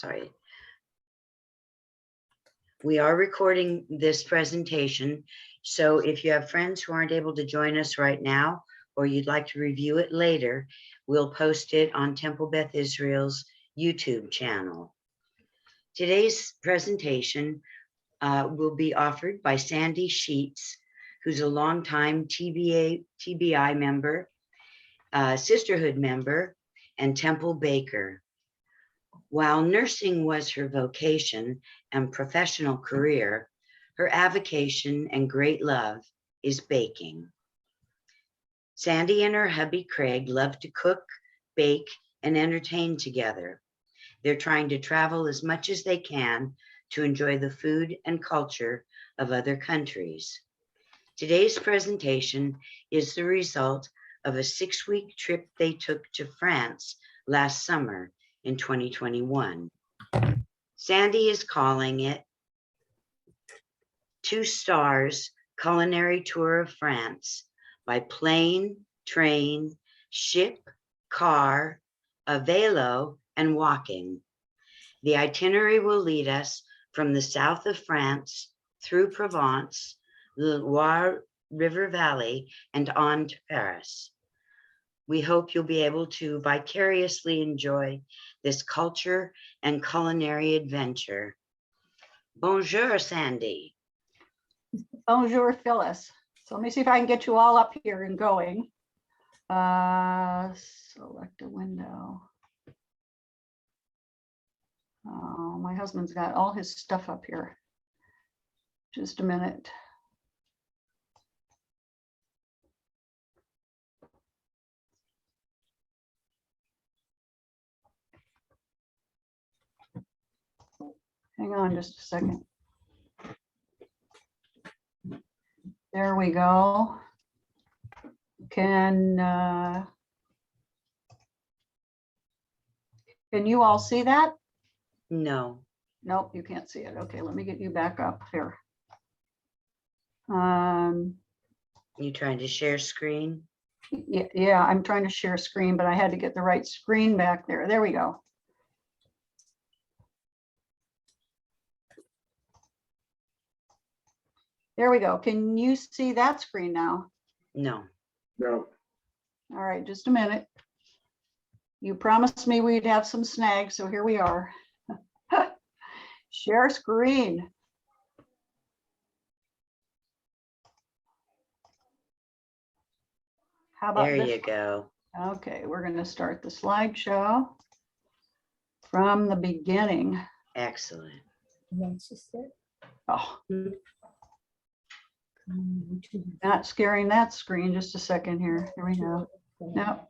sorry. We are recording this presentation, so if you have friends who aren't able to join us right now, or you'd like to review it later, we'll post it on Temple Beth Israel's YouTube channel. Today's presentation will be offered by Sandy Scheetz, who's a longtime TBI member, Sisterhood member, and Temple baker. While nursing was her vocation and professional career, her avocation and great love is baking. Sandy and her hubby Craig love to cook, bake, and entertain together. They're trying to travel as much as they can to enjoy the food and culture of other countries. Today's presentation is the result of a 6-week trip they took to France last summer in 2021. Sandy is calling it 2 Stars Culinary Tour of France by plane, train, ship, car, a vélo, and walking. The itinerary will lead us from the south of France through Provence, the Loire River Valley, and on to Paris. We hope you'll be able to vicariously enjoy this culture and culinary adventure. Bonjour, Sandy. Bonjour, Phyllis. So let me see if I can get you all up here and going. Select a window. Oh, my husband's got all his stuff up here. Just a minute. Hang on just a second. There we go. Can you all see that? No. Nope, you can't see it. Okay, let me get you back up here. You trying to share screen? Yeah, I'm trying to share screen, but I had to get the right screen back there. There we go. There we go. Can you see that screen now? No. No. All right, just a minute. You promised me we'd have some snags, so here we are. Share screen. How about There this? you go. Okay, we're going to start the slideshow from the beginning. Excellent. Oh, not scaring that screen. Just a second here. Here we go. No.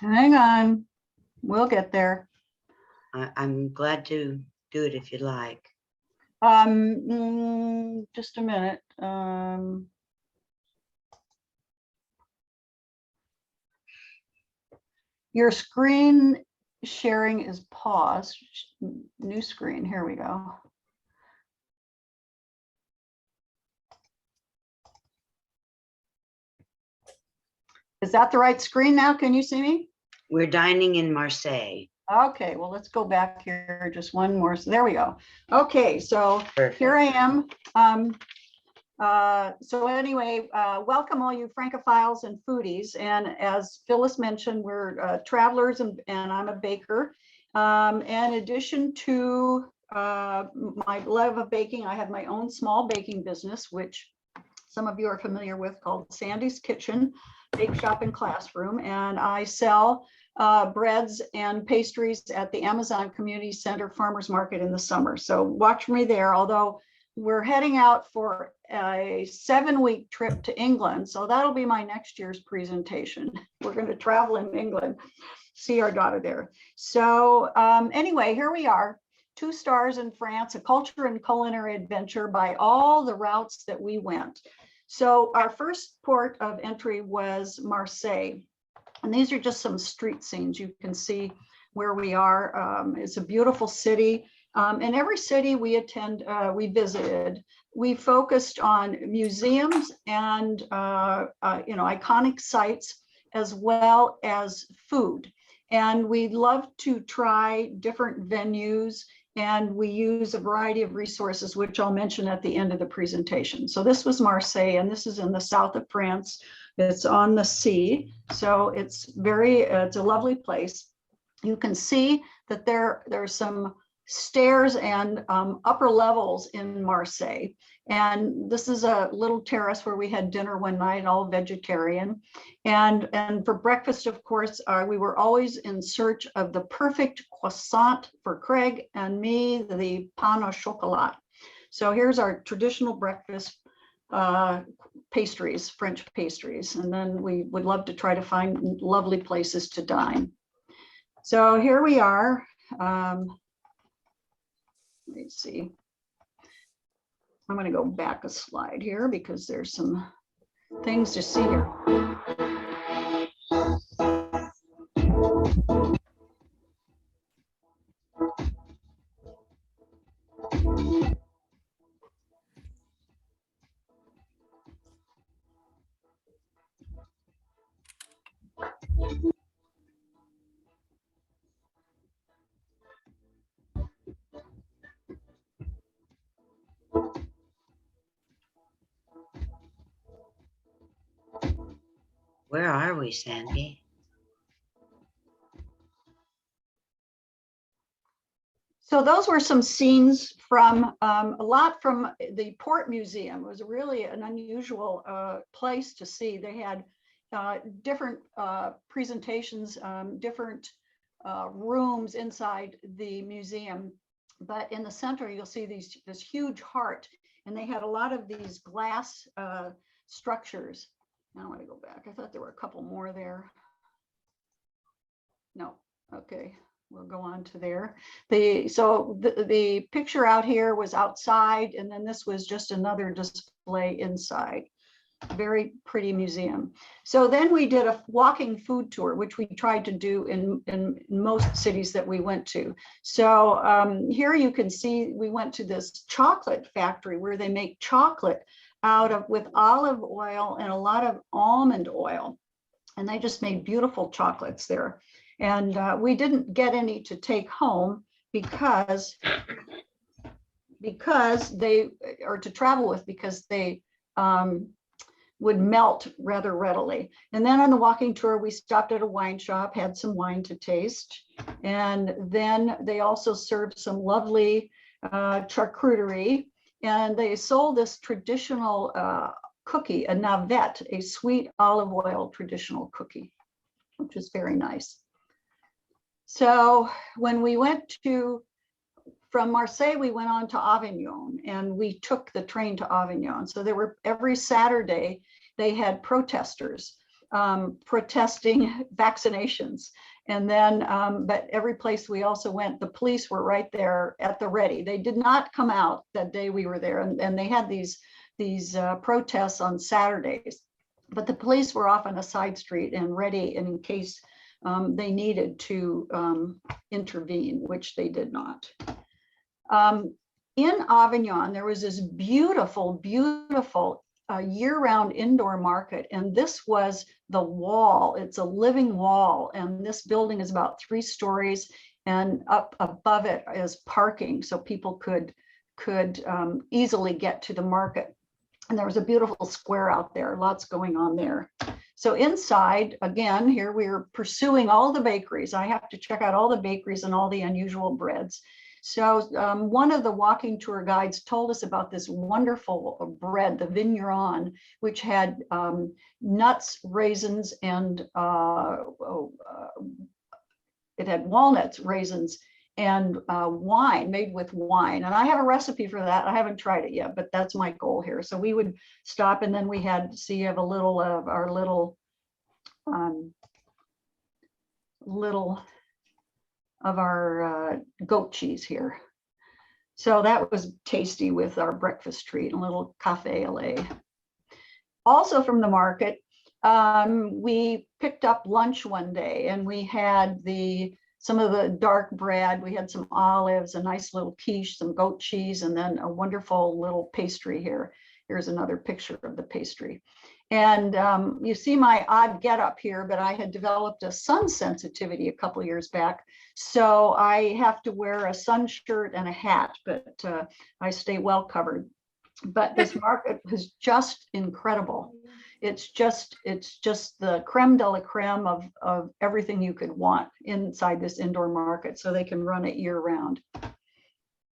Hang on. We'll get there. I'm glad to do it if you'd like. Just a minute. Your screen sharing is paused. New screen. Here we go. Is that the right screen now? Can you see me? We're dining in Marseille. Okay, well, let's go back here just one more. So there we go. Okay, so Perfect. here I am. So anyway, welcome all you Francophiles and foodies. And as Phyllis mentioned, we're travelers and I'm a baker. In addition to my love of baking, I have my own small baking business, which some of you are familiar with, called Sandy's Kitchen, Bake Shop and Classroom. And I sell breads and pastries at the Amazon Community Center Farmers Market in the summer. So watch me there, although we're heading out for a 7-week trip to England. So that'll be my next year's presentation. We're going to travel in England, see our daughter there. So anyway, here we are, 2 stars in France, a culture and culinary adventure by all the routes that we went. So our first port of entry was Marseille. And these are just some street scenes. You can see where we are. It's a beautiful city. In every city we visited, we focused on museums and iconic sites as well as food. And we love to try different venues, and we use a variety of resources, which I'll mention at the end of the presentation. So this was Marseille, and this is in the south of France. It's on the sea, so it's a lovely place. You can see that there's some stairs and upper levels in Marseille. And this is a little terrace where we had dinner one night, all vegetarian. And for breakfast, of course, we were always in search of the perfect croissant for Craig and me, the pain au chocolat. So here's our traditional breakfast pastries, French pastries. And then we would love to try to find lovely places to dine. So here we are. Let's see. I'm going to go back a slide here because there's some things to see here. Where are we, Sandy? So those were some scenes from a lot from the Port Museum. It was really an unusual place to see. They had different presentations, different rooms inside the museum. But in the center, you'll see this huge heart, and they had a lot of these glass structures. Now I want to go back. I thought there were a couple more there. No, okay. We'll go on to there. The picture out here was outside, and then this was just another display inside. Very pretty museum. So then we did a walking food tour, which we tried to do in most cities that we went to. So here you can see we went to this chocolate factory where they make chocolate with olive oil and a lot of almond oil. And they just made beautiful chocolates there. And we didn't get any to take home because they, or to travel with, because they would melt rather readily. And then on the walking tour, we stopped at a wine shop, had some wine to taste. And then they also served some lovely charcuterie. And they sold this traditional cookie, a navette, a sweet olive oil traditional cookie, which is very nice. So when we went from Marseille, we went on to Avignon, and we took the train to Avignon. So there were, every Saturday, they had protesters protesting vaccinations. And then, but every place we also went, the police were right there at the ready. They did not come out that day we were there. And they had these protests on Saturdays, but the police were off on a side street and ready in case they needed to intervene, which they did not. In Avignon, there was this beautiful, beautiful year-round indoor market, and this was the wall. It's a living wall, and this building is about 3 stories, and up above it is parking, so people could easily get to the market. And there was a beautiful square out there, lots going on there. So inside, again, here we're pursuing all the bakeries. I have to check out all the bakeries and all the unusual breads. So one of the walking tour guides told us about this wonderful bread, the vigneron, which had nuts, raisins, and it had walnuts, raisins, and wine, made with wine. And I have a recipe for that. I haven't tried it yet, but that's my goal here. So we would stop, and then we had, see, you have a little of our little of our goat cheese here. So that was tasty with our breakfast treat, a little cafe au lait. Also from the market, we picked up lunch one day, and we had the some of the dark bread. We had some olives, a nice little quiche, some goat cheese, and then a wonderful little pastry here. Here's another picture of the pastry. And you see my odd getup here, but I had developed a sun sensitivity a couple of years back. So I have to wear a sun shirt and a hat, but I stay well covered. But this market was just incredible. It's just the creme de la creme of everything you could want inside this indoor market, so they can run it year round.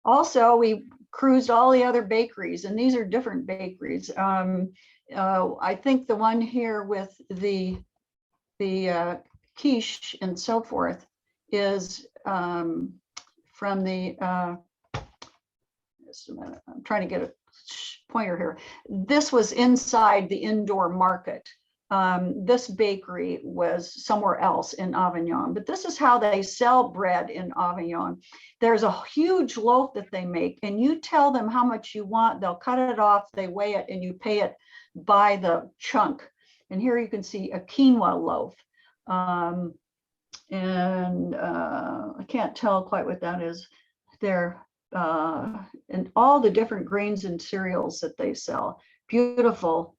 Also, we cruised all the other bakeries, and these are different bakeries. I think the one here with the quiche and so forth is from the, just a minute, I'm trying to get a pointer here. This was inside the indoor market. This bakery was somewhere else in Avignon, but this is how they sell bread in Avignon. There's a huge loaf that they make, and you tell them how much you want, they'll cut it off, they weigh it, and you pay it by the chunk. And here you can see a quinoa loaf. I can't tell quite what that is there. And all the different grains and cereals that they sell. Beautiful,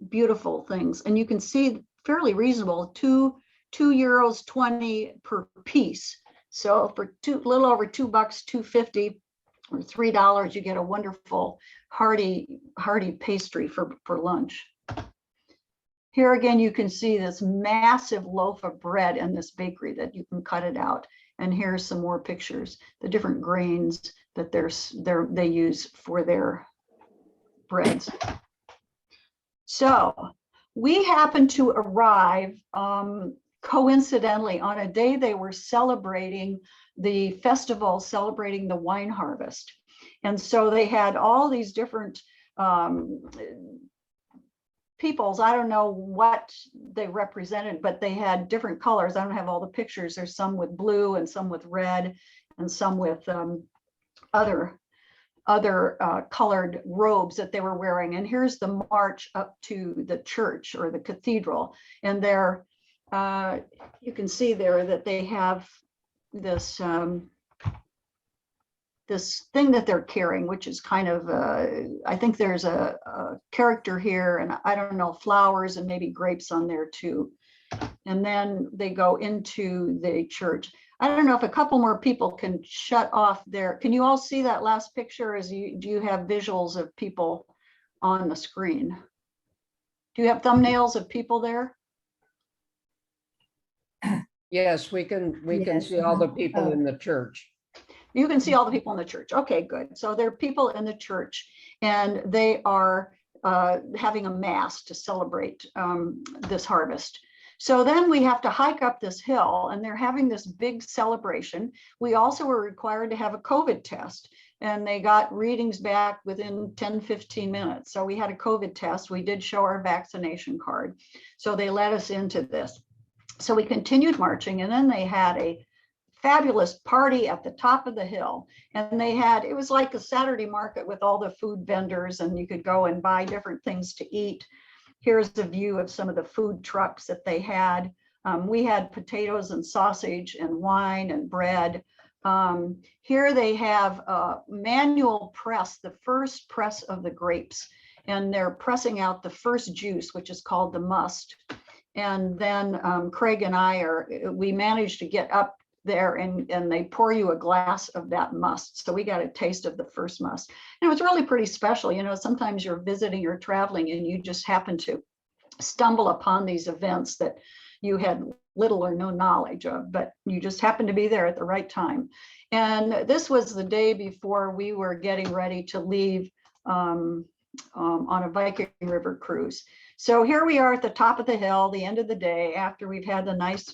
beautiful things. And you can see fairly reasonable, €2.20 per piece. So for little over $2, $2.50 or $3, you get a wonderful hearty pastry for lunch. Here again, you can see this massive loaf of bread in this bakery that you can cut it out. And here's some more pictures, the different grains that they use for their breads. So we happened to arrive coincidentally on a day they were celebrating the festival, celebrating the wine harvest. And so they had all these different peoples. I don't know what they represented, but they had different colors. I don't have all the pictures. There's some with blue and some with red and some with other colored robes that they were wearing. And here's the march up to the church or the cathedral. And there, you can see there that they have this this thing that they're carrying, which is kind of, I think there's a character here, and I don't know, flowers and maybe grapes on there too. And then they go into the church. I don't know if a couple more people can shut off there. Can you all see that last picture? Do you have visuals of people on the screen? Do you have thumbnails of people there? Yes, we can see all the people in the church. You can see all the people in the church. Okay, good. So there are people in the church, and they are having a mass to celebrate this harvest. So then we have to hike up this hill, and they're having this big celebration. We also were required to have a COVID test, and they got readings back within 10, 15 minutes. So we had a COVID test. We did show our vaccination card. So they let us into this. So we continued marching, and then they had a fabulous party at the top of the hill. And it was like a Saturday market with all the food vendors, and you could go and buy different things to eat. Here's a view of some of the food trucks that they had. We had potatoes and sausage and wine and bread. Here they have a manual press, the first press of the grapes, and they're pressing out the first juice, which is called the must. And then Craig and we managed to get up there, and they pour you a glass of that must. So we got a taste of the first must. And it was really pretty special. You know, sometimes you're visiting or traveling and you just happen to stumble upon these events that you had little or no knowledge of, but you just happened to be there at the right time. And this was the day before we were getting ready to leave on a Viking River cruise. So here we are at the top of the hill, the end of the day, after we've had a nice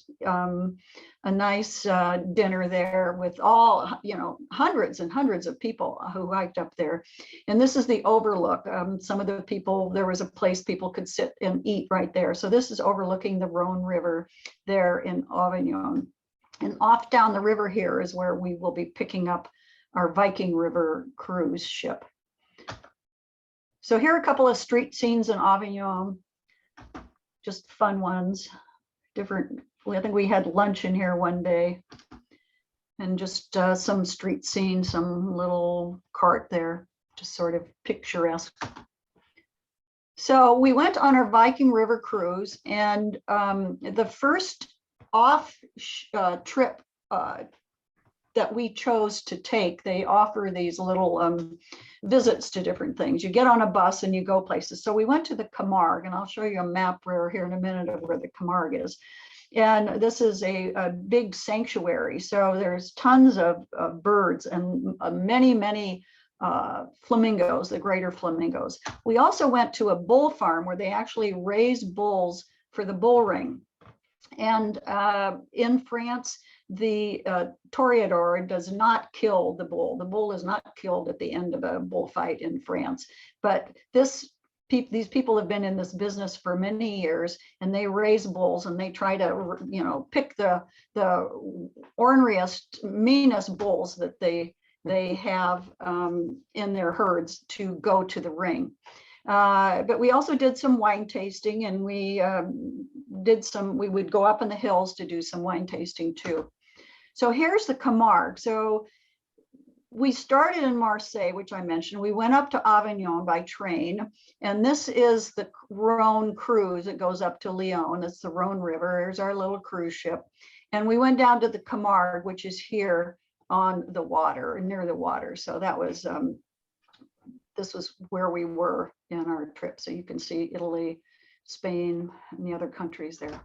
dinner there with all, hundreds and hundreds of people who hiked up there. And this is the overlook. Some of the people, there was a place people could sit and eat right there. So this is overlooking the Rhone River there in Avignon. And off down the river here is where we will be picking up our Viking River cruise ship. So here are a couple of street scenes in Avignon, just fun ones, different. I think we had lunch in here one day. And just some street scene, some little cart there, just sort of picturesque. So we went on our Viking River cruise, and the first off trip that we chose to take, they offer these little visits to different things. You get on a bus and you go places. So we went to the Camargue, and I'll show you a map here in a minute of where the Camargue is. And this is a big sanctuary. So there's tons of birds and many flamingos, the greater flamingos. We also went to a bull farm where they actually raise bulls for the bull ring. And in France, the toreador does not kill the bull. The bull is not killed at the end of a bullfight in France. But these people have been in this business for many years, and they raise bulls, and they try to, pick the orneriest, meanest bulls that they have in their herds to go to the ring. But we also did some wine tasting, and we would go up in the hills to do some wine tasting too. So here's the Camargue. So we started in Marseille, which I mentioned. We went up to Avignon by train, and this is the Rhone cruise. It goes up to Lyon. It's the Rhone River. There's our little cruise ship. And we went down to the Camargue, which is here on the water, near the water. So that was, this was where we were in our trip. So you can see Italy, Spain, and the other countries there.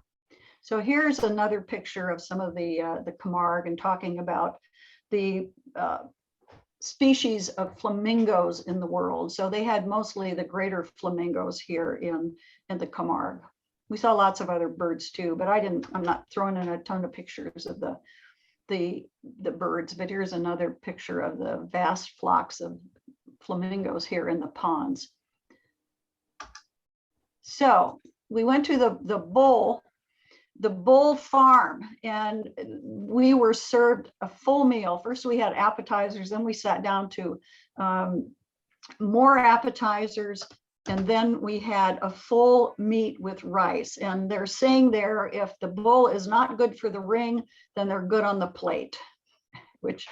So here's another picture of some of the Camargue, and talking about the species of flamingos in the world. So they had mostly the greater flamingos here in the Camargue. We saw lots of other birds too, but I'm not throwing in a ton of pictures of the birds, but here's another picture of the vast flocks of flamingos here in the ponds. So we went to the bull farm, and we were served a full meal. First we had appetizers, then we sat down to more appetizers, and then we had a full meat with rice. And they're saying there, if the bull is not good for the ring, then they're good on the plate, which,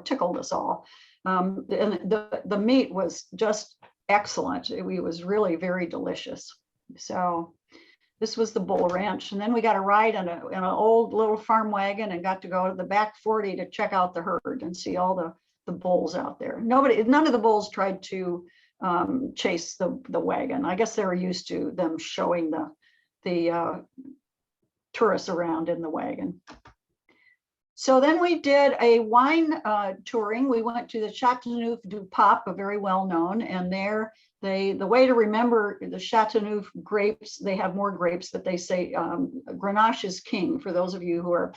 tickled us all. And the meat was just excellent. It was really very delicious. So this was the bull ranch. And then we got a ride in an old little farm wagon, and got to go to the back 40 to check out the herd and see all the bulls out there. None of the bulls tried to chase the wagon. I guess they were used to them showing the tourists around in the wagon. So then we did a wine touring. We went to the Châteauneuf du Pape, a very well known, and there the way to remember the Châteauneuf grapes, they have more grapes, but they say Grenache is king, for those of you who are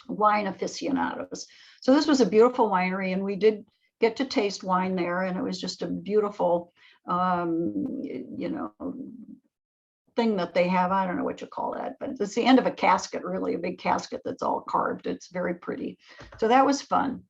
wine aficionados. So this was a beautiful winery, and we did get to taste wine there, and it was just a beautiful, thing that they have. I don't know what you call that, but it's the end of a casket, really, a big casket that's all carved. It's very pretty. So that was fun.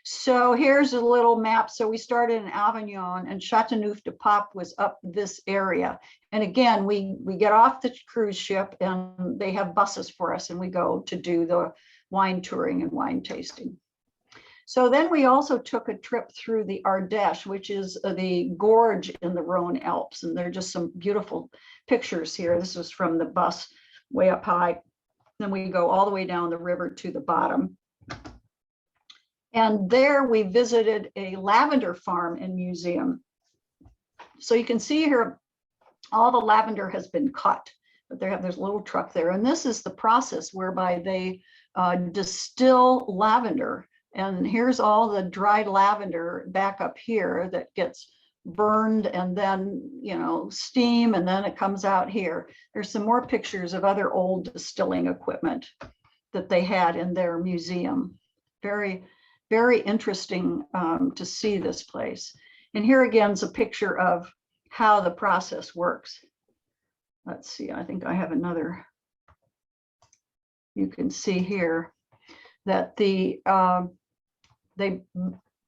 So here's a little map. So we started in Avignon, and Châteauneuf du Pape was up this area. And again, we get off the cruise ship, and they have buses for us, and we go to do the wine touring and wine tasting. So then we also took a trip through the Ardèche, which is the gorge in the Rhone Alps. And there are just some beautiful pictures here. This was from the bus way up high. Then we go all the way down the river to the bottom. And there we visited a lavender farm and museum. So you can see here, all the lavender has been cut, but there's a little truck there. And this is the process whereby they distill lavender. And here's all the dried lavender back up here that gets burned, and then, steam, and then it comes out here. There's some more pictures of other old distilling equipment that they had in their museum. Very, very interesting to see this place. And here again is a picture of how the process works. Let's see, I think I have another. You can see here that they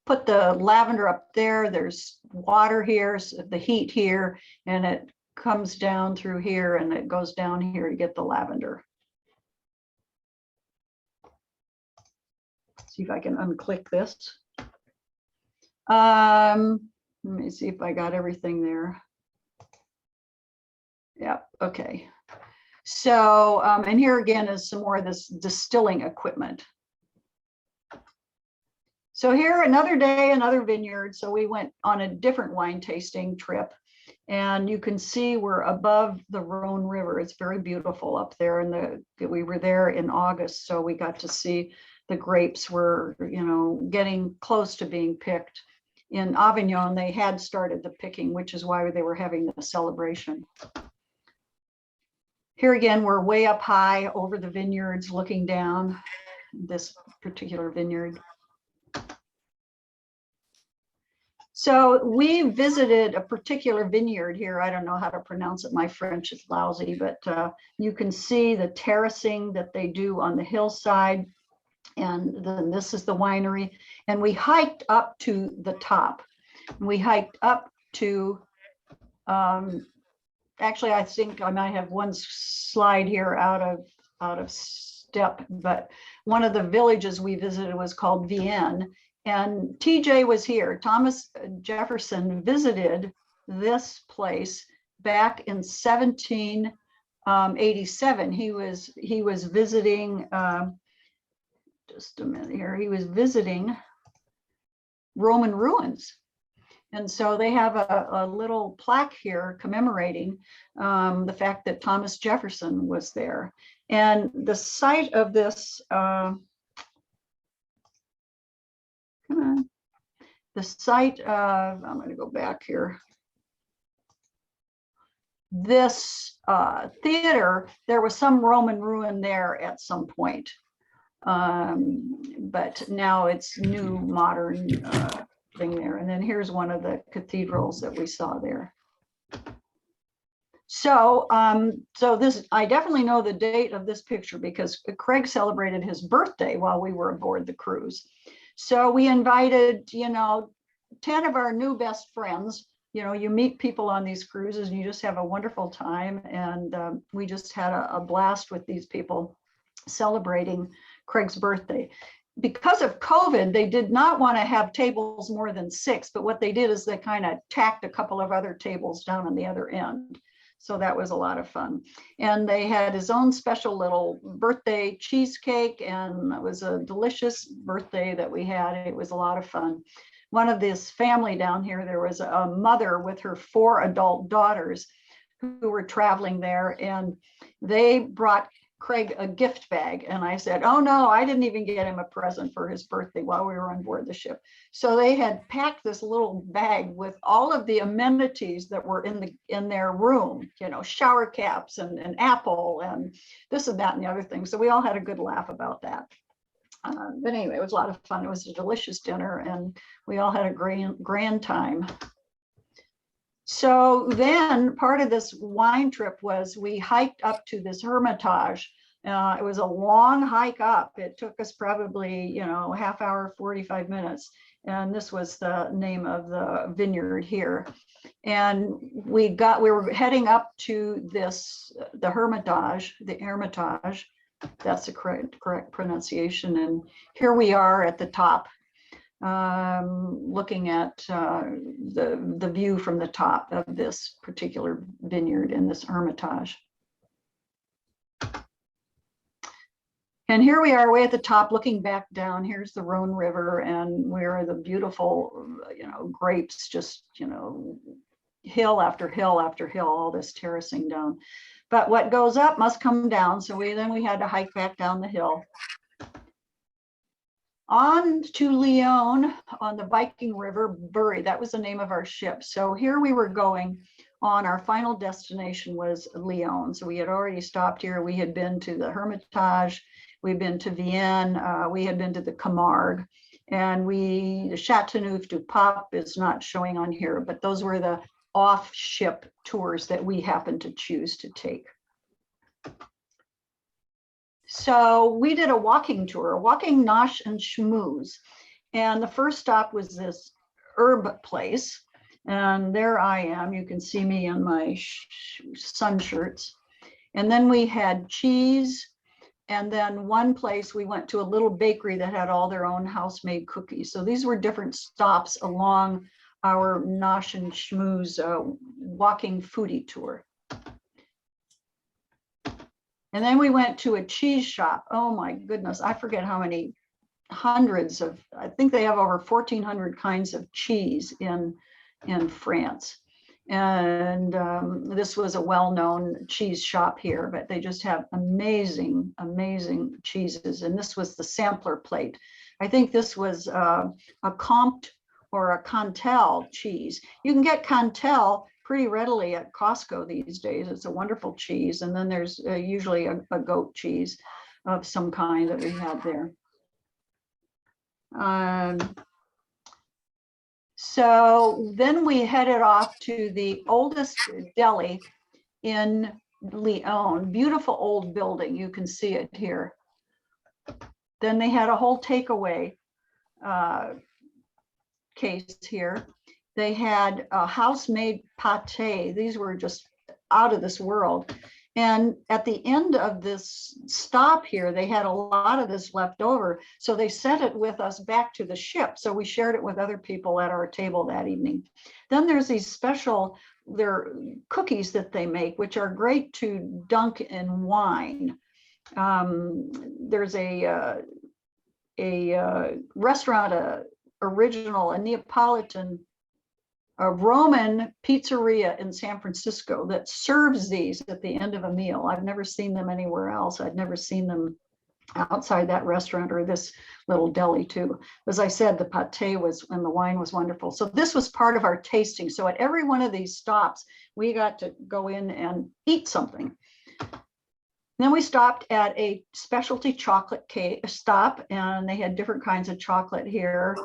put the lavender up there. There's water here, so the heat here, and it comes down through here, and it goes down here to get the lavender. See if I can unclick this. Let me see if I got everything there. Yep, okay. So, and here again is some more of this distilling equipment. So here, another day, another vineyard. So we went on a different wine tasting trip. And you can see we're above the Rhone River. It's very beautiful up there. And we were there in August, so we got to see the grapes were, you know, getting close to being picked. In Avignon, they had started the picking, which is why they were having the celebration. Here again, we're way up high over the vineyards, looking down this particular vineyard. So we visited a particular vineyard here. I don't know how to pronounce it. My French is lousy, but you can see the terracing that they do on the hillside. And then this is the winery. And we hiked up to the top. We hiked up to, actually, I think I might have one slide here out of step, but one of the villages we visited was called Vienne. And TJ was here. Thomas Jefferson visited this place back in 1787. He was visiting, just a minute here, he was visiting Roman ruins. And so they have a little plaque here commemorating the fact that Thomas Jefferson was there. And the site of this, the site of, I'm going to go back here. This theater, there was some Roman ruin there at some point. But now it's new modern thing there. And then here's one of the cathedrals that we saw there. So, so this, I definitely know the date of this picture because Craig celebrated his birthday while we were aboard the cruise. So we invited, you know, 10 of our new best friends. You know, you meet people on these cruises and you just have a wonderful time. And we just had a blast with these people celebrating Craig's birthday. Because of COVID, they did not want to have tables more than 6, but what they did is they kind of tacked a couple of other tables down on the other end. So that was a lot of fun. And they had his own special little birthday cheesecake, and it was a delicious birthday that we had. It was a lot of fun. One of this family down here, there was a mother with her 4 adult daughters who were traveling there, and they brought Craig a gift bag. And I said, oh no, I didn't even get him a present for his birthday while we were on board the ship. So they had packed this little bag with all of the amenities that were in their room, you know, shower caps and an apple and this and that and the other thing. So we all had a good laugh about that. But anyway, it was a lot of fun. It was a delicious dinner and we all had a grand time. So then part of this wine trip was we hiked up to this Hermitage. It was a long hike up. It took us probably, you know, half hour, 45 minutes. And this was the name of the vineyard here. And we were heading up to this, the Hermitage. That's the correct pronunciation. And here we are at the top. Looking at the view from the top of this particular vineyard in this Hermitage. And here we are way at the top looking back down. Here's the Rhone River and where the beautiful, you know, grapes just, you know, hill after hill after hill, all this terracing down. But what goes up must come down. So we had to hike back down the hill. On to Lyon on the Viking River, Bury. That was the name of our ship. So here we were going on. Our final destination was Lyon. So we had already stopped here. We had been to the Hermitage. We'd been to Vienne. We had been to the Camargue. And the Châteauneuf-du-Pape is not showing on here, but those were the off-ship tours that we happened to choose to take. So we did a walking tour, walking Nosh and Schmooze. And the first stop was this herb place. And there I am. You can see me in my sun shirts. And then we had cheese And then one place we went to a little bakery that had all their own house-made cookies. So these were different stops along our Nosh and Schmooze walking foodie tour. And then we went to a cheese shop. Oh my goodness, I forget how many hundreds of, I think they have over 1,400 kinds of cheese in France. And this was a well-known cheese shop here, but they just have amazing, amazing cheeses. And this was the sampler plate. I think this was a Comte or a Cantal cheese. You can get Cantal pretty readily at Costco these days. It's a wonderful cheese. And then there's usually a goat cheese of some kind that we had there. So then we headed off to the oldest deli in Lyon, beautiful old building. You can see it here. Then they had a whole takeaway case here. They had a house-made pate. These were just out of this world. And at the end of this stop here, they had a lot of this left over. So they sent it with us back to the ship. So we shared it with other people at our table that evening. Then there's these special, they're cookies that they make, which are great to dunk in wine. There's a restaurant, a Neapolitan, a Roman pizzeria in San Francisco that serves these at the end of a meal. I've never seen them anywhere else. I'd never seen them outside that restaurant or this little deli too. As I said, the pate was, and the wine was wonderful. So this was part of our tasting. So at every one of these stops, we got to go in and eat something. Then we stopped at a specialty chocolate cake stop, and they had different kinds of chocolate here,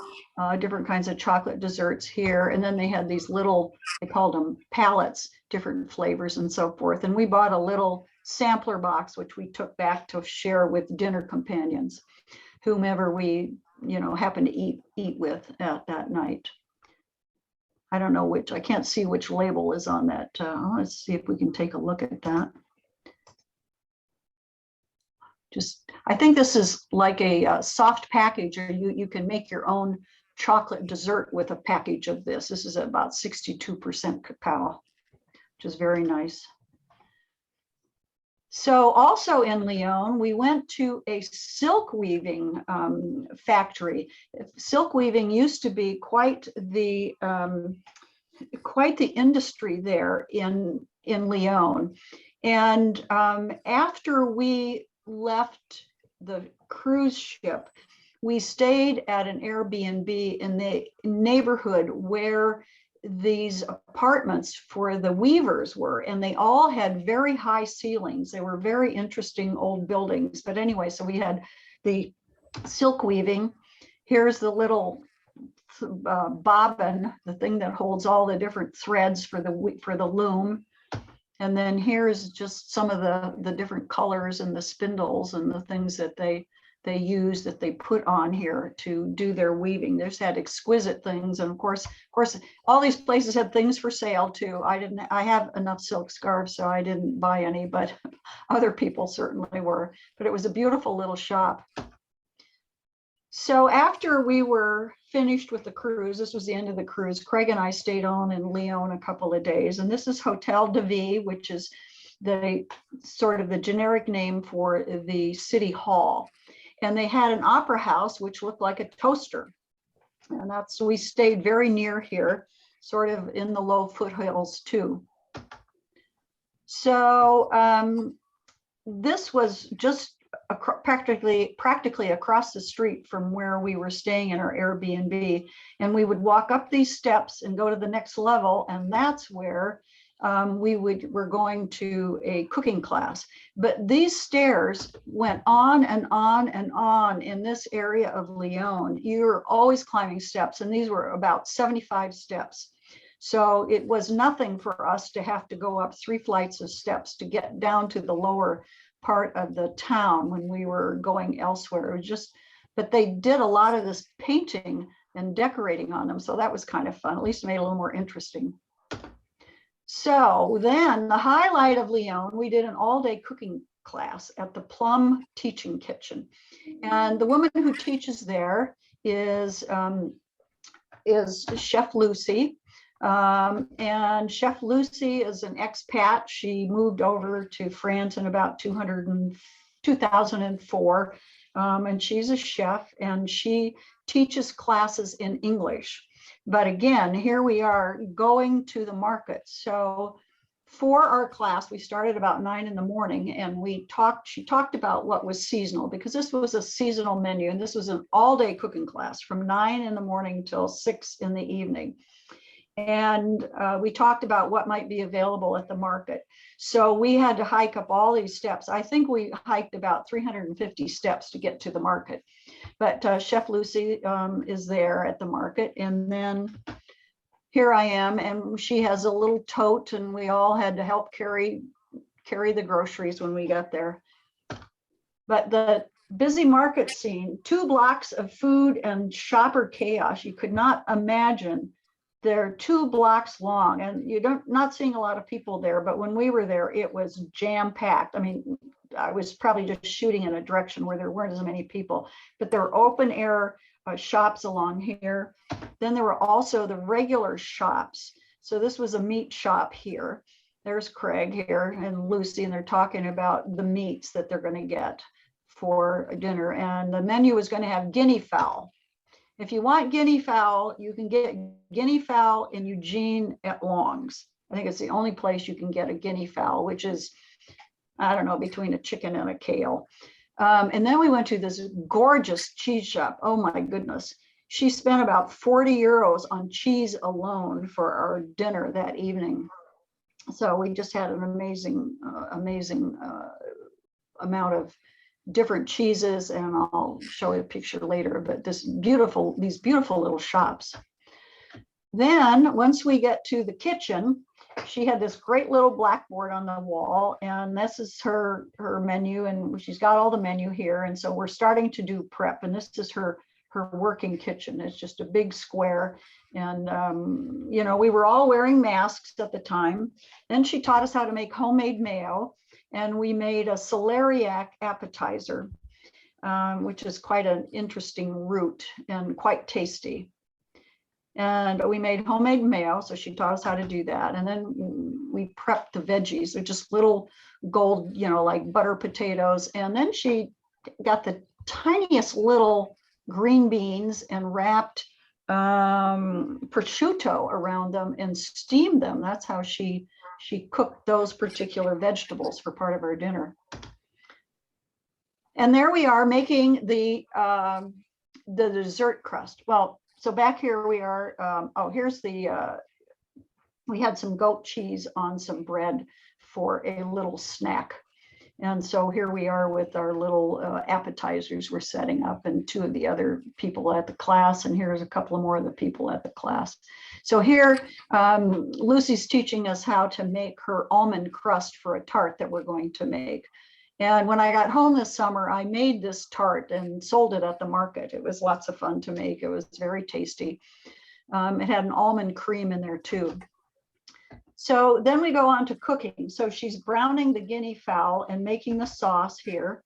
different kinds of chocolate desserts here. And then they had these little, they called them palettes, different flavors and so forth. And we bought a little sampler box, which we took back to share with dinner companions, whomever we, happened to eat with at that night. I don't know which, I can't see which label is on that. Let's see if we can take a look at that. I think this is like a soft package, or you can make your own chocolate dessert with a package of this. This is about 62% cacao, which is very nice. So also in Lyon, we went to a silk weaving factory. Silk weaving used to be quite the industry there in Lyon. And after we left the cruise ship, we stayed at an Airbnb in the neighborhood where these apartments for the weavers were, and they all had very high ceilings. They were very interesting old buildings. But anyway, so we had the silk weaving. Here's the little bobbin, the thing that holds all the different threads for the loom. And then here's just some of the different colors and the spindles and the things that they use, that they put on here to do their weaving. They just had exquisite things. And of course, all these places had things for sale too. I have enough silk scarves, so I didn't buy any, but other people certainly were. But it was a beautiful little shop. So after we were finished with the cruise, this was the end of the cruise, Craig and I stayed on in Lyon a couple of days. And this is Hotel de Ville, which is the sort of the generic name for the city hall. And they had an opera house, which looked like a toaster. And we stayed very near here, sort of in the low foothills too. So this was just practically across the street from where we were staying in our Airbnb. And we would walk up these steps and go to the next level. And that's where we're going to a cooking class. But these stairs went on and on and on in this area of Lyon. You're always climbing steps, and these were about 75 steps. So it was nothing for us to have to go up 3 flights of steps to get down to the lower part of the town when we were going elsewhere. It was just, but they did a lot of this painting and decorating on them. So that was kind of fun, at least made it a little more interesting. So then the highlight of Lyon, we did an all-day cooking class at the Plum Teaching Kitchen. And the woman who teaches there is Chef Lucy. And Chef Lucy is an expat. She moved over to France in about 2004. And she's a chef, and she teaches classes in English. But again, here we are going to the market. So for our class, we started about 9 in the morning, and she talked about what was seasonal, because this was a seasonal menu, and this was an all-day cooking class from 9 in the morning till 6 in the evening. And we talked about what might be available at the market. So we had to hike up all these steps. I think we hiked about 350 steps to get to the market. But Chef Lucy is there at the market. And then here I am, and she has a little tote, and we all had to help carry the groceries when we got there. But the busy market scene, 2 blocks of food and shopper chaos. You could not imagine. They're 2 blocks long, and you're not seeing a lot of people there. But when we were there, it was jam-packed. I mean, I was probably just shooting in a direction where there weren't as many people, but there were open air shops along here. Then there were also the regular shops. So this was a meat shop here. There's Craig here and Lucy, and they're talking about the meats that they're going to get for dinner. And the menu is going to have guinea fowl. If you want guinea fowl, you can get guinea fowl in Eugene at Long's. I think it's the only place you can get a guinea fowl, which is, I don't know, between a chicken and a kale. And then we went to this gorgeous cheese shop. Oh my goodness. She spent about 40 euros on cheese alone for our dinner that evening. So we just had an amazing amount of different cheeses, and I'll show you a picture later, but these beautiful little shops. Then once we get to the kitchen, she had this great little blackboard on the wall, and this is her menu, and she's got all the menu here. And so we're starting to do prep, and this is her working kitchen. It's just a big square. And, you know, we were all wearing masks at the time. Then she taught us how to make homemade mayo. And we made a celeriac appetizer, which is quite an interesting root and quite tasty. And we made homemade mayo, so she taught us how to do that. And then we prepped the veggies, they're just little gold, you know, like butter potatoes. And then she got the tiniest little green beans and wrapped prosciutto around them and steamed them. That's how she cooked those particular vegetables for part of our dinner. And there we are making the dessert crust. Well, so back here we are, here's we had some goat cheese on some bread for a little snack. And so here we are with our little appetizers we're setting up, and 2 of the other people at the class. And here's a couple of more of the people at the class. So here, Lucy's teaching us how to make her almond crust for a tart that we're going to make. And when I got home this summer, I made this tart and sold it at the market. It was lots of fun to make. It was very tasty. It had an almond cream in there too. So then we go on to cooking. So she's browning the guinea fowl and making the sauce here.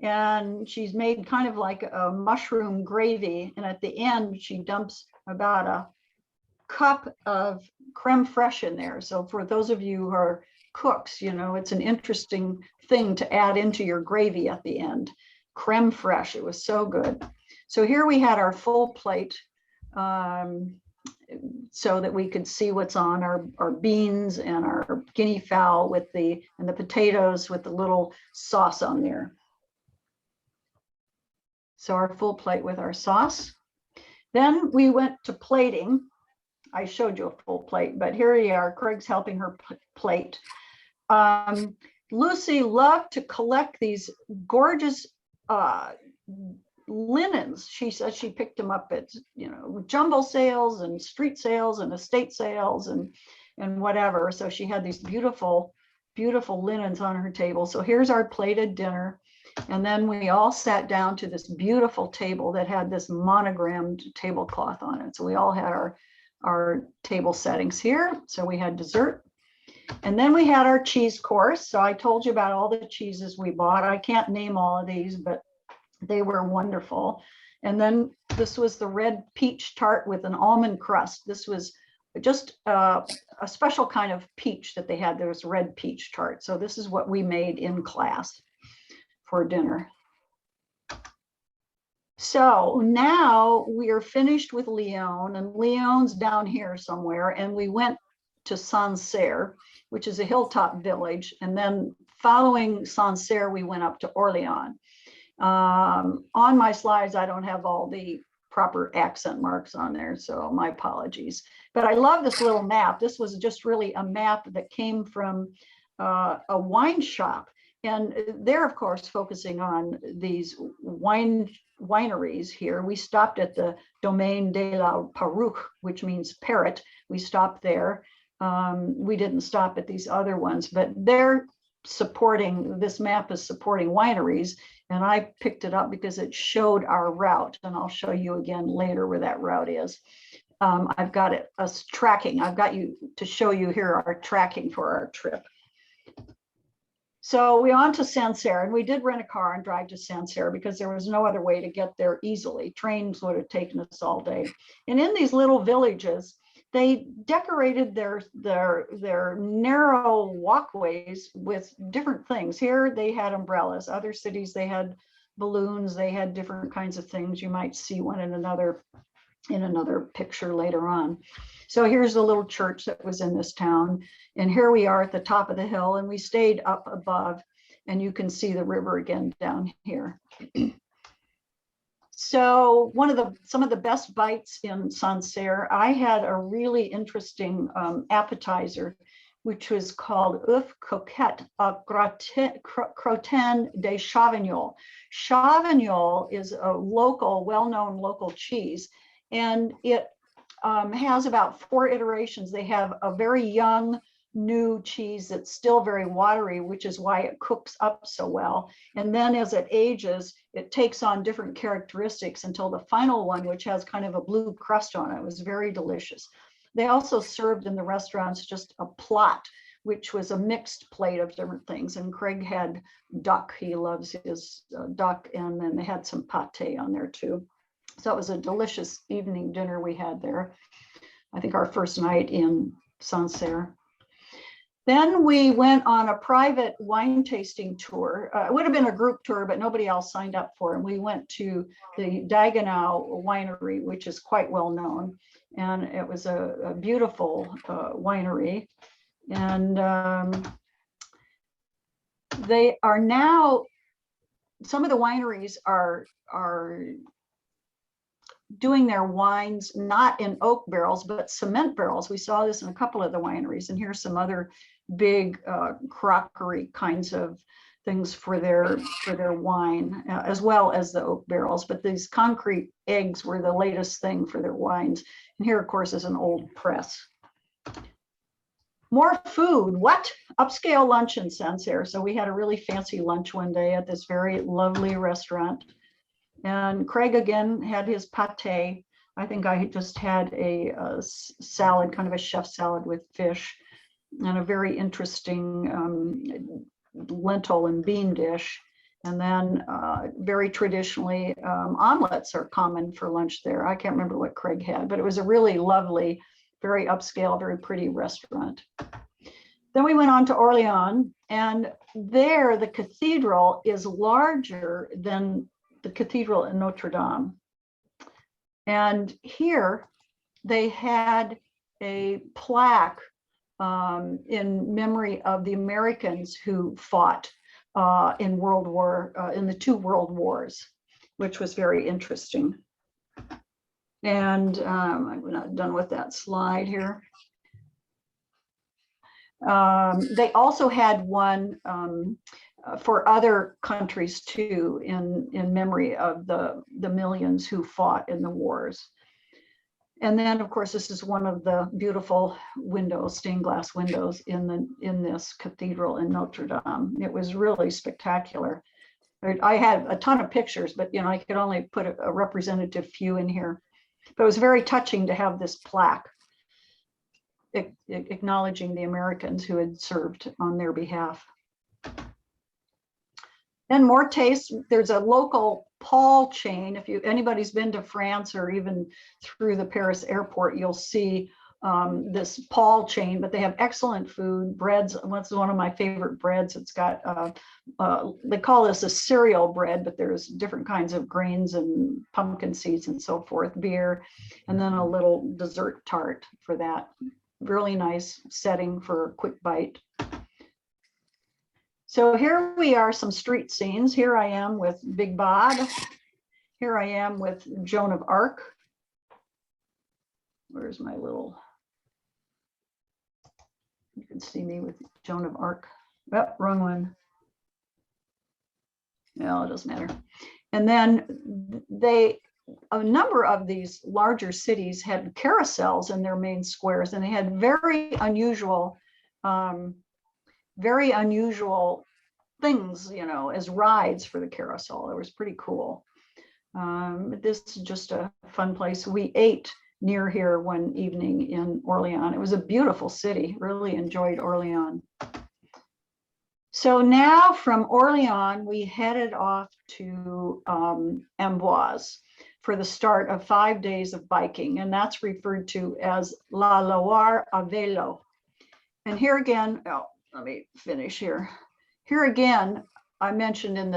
And she's made kind of like a mushroom gravy. And at the end, she dumps about a cup of creme fraiche in there. So for those of you who are cooks, you know, it's an interesting thing to add into your gravy at the end. Creme fraiche, it was so good. So here we had our full plate, so that we could see what's on our beans and our guinea fowl and the potatoes with the little sauce on there. So our full plate with our sauce. Then we went to plating. I showed you a full plate, but here we are. Craig's helping her plate. Lucy loved to collect these gorgeous linens. She says she picked them up at, you know, jumble sales and street sales and estate sales and whatever. So she had these beautiful linens on her table. So here's our plated dinner. And then we all sat down to this beautiful table that had this monogrammed tablecloth on it. So we all had our table settings here. So we had dessert. And then we had our cheese course. So I told you about all the cheeses we bought. I can't name all of these, but they were wonderful. And then this was the red peach tart with an almond crust. This was just a special kind of peach that they had. There was red peach tart. So this is what we made in class for dinner. So now we are finished with Lyon, and Lyon's down here somewhere, and we went to Sancerre, which is a hilltop village. And then following Sancerre, we went up to Orléans. On my slides, I don't have all the proper accent marks on there, so my apologies. But I love this little map. This was just really a map that came from a wine shop. And they're, of course, focusing on these wineries here. We stopped at the Domaine de la Perruque, which means parrot. We stopped there. We didn't stop at these other ones, but they're supporting, this map is supporting wineries. And I picked it up because it showed our route. And I'll show you again later where that route is. I've got it as tracking. I've got you to show you here our tracking for our trip. So we on to Sancerre, and we did rent a car and drive to Sancerre because there was no other way to get there easily. Trains would have taken us all day. And in these little villages, they decorated their narrow walkways with different things. Here they had umbrellas. Other cities they had balloons. They had different kinds of things. You might see one in another picture later on. So here's the little church that was in this town. And here we are at the top of the hill, and we stayed up above, and you can see the river again down here. So some of the best bites in Sancerre, I had a really interesting appetizer, which was called œuf coquette crottin de Chavignol. Chavignol is a local, well-known local cheese, and it has about 4 iterations. They have a very young, new cheese that's still very watery, which is why it cooks up so well. And then as it ages, it takes on different characteristics until the final one, which has kind of a blue crust on it, was very delicious. They also served in the restaurants just a plot, which was a mixed plate of different things. And Craig had duck. He loves his duck. And then they had some pate on there too. So it was a delicious evening dinner we had there. I think our first night in Sancerre. Then we went on a private wine tasting tour. It would have been a group tour, but nobody else signed up for it. And we went to the Dagenau winery, which is quite well known. And it was a beautiful winery. And they are now, some of the wineries are doing their wines not in oak barrels, but cement barrels. We saw this in a couple of the wineries, and here's some other big crockery kinds of things for their wine, as well as the oak barrels. But these concrete eggs were the latest thing for their wines. And here, of course, is an old press. More food. What? Upscale lunch in Sancerre. So we had a really fancy lunch one day at this very lovely restaurant. And Craig again had his pate. I think I just had a salad, kind of a chef salad with fish, and a very interesting lentil and bean dish. And then very traditionally, omelets are common for lunch there. I can't remember what Craig had, but it was a really lovely, very upscale, very pretty restaurant. Then we went on to Orléans, and there the cathedral is larger than the cathedral in Notre Dame. And here they had a plaque in memory of the Americans who fought in the 2 world wars, which was very interesting. And I'm not done with that slide here. They also had one for other countries too, in memory of the millions who fought in the wars. And then, of course, this is one of the beautiful windows, stained glass windows in this cathedral in Notre Dame. It was really spectacular. I had a ton of pictures, but I could only put a representative few in here. But it was very touching to have this plaque. acknowledging the Americans who had served on their behalf. Then more tastes. There's a local Paul chain. If anybody's been to France or even through the Paris airport, you'll see this Paul chain, but they have excellent food, breads. What's one of my favorite breads? It's got, they call this a cereal bread, but there's different kinds of grains and pumpkin seeds and so forth, beer, and then a little dessert tart for that. Really nice setting for a quick bite. So here we are, some street scenes. Here I am with Big Bob. Here I am with Joan of Arc. Where's my little, you can see me with Joan of Arc. Oh, wrong one. No, it doesn't matter. And then a number of these larger cities had carousels in their main squares, and they had very unusual things, you know, as rides for the carousel. It was pretty cool. This is just a fun place. We ate near here one evening in Orléans. It was a beautiful city. Really enjoyed Orléans. So now from Orléans, we headed off to Amboise for the start of 5 days of biking, and that's referred to as La Loire à vélo. And here again, oh, let me finish here. Here again, I mentioned in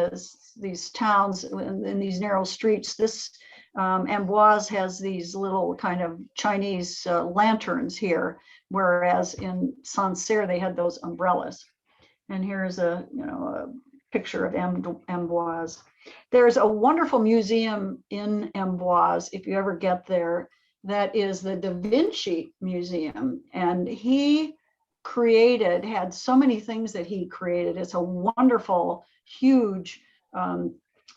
these towns, in these narrow streets, this Amboise has these little kind of Chinese lanterns here, whereas in Sancerre they had those umbrellas. And here's a picture of Amboise. There's a wonderful museum in Amboise, if you ever get there, that is the Da Vinci Museum, and he had so many things that he created. It's a wonderful, huge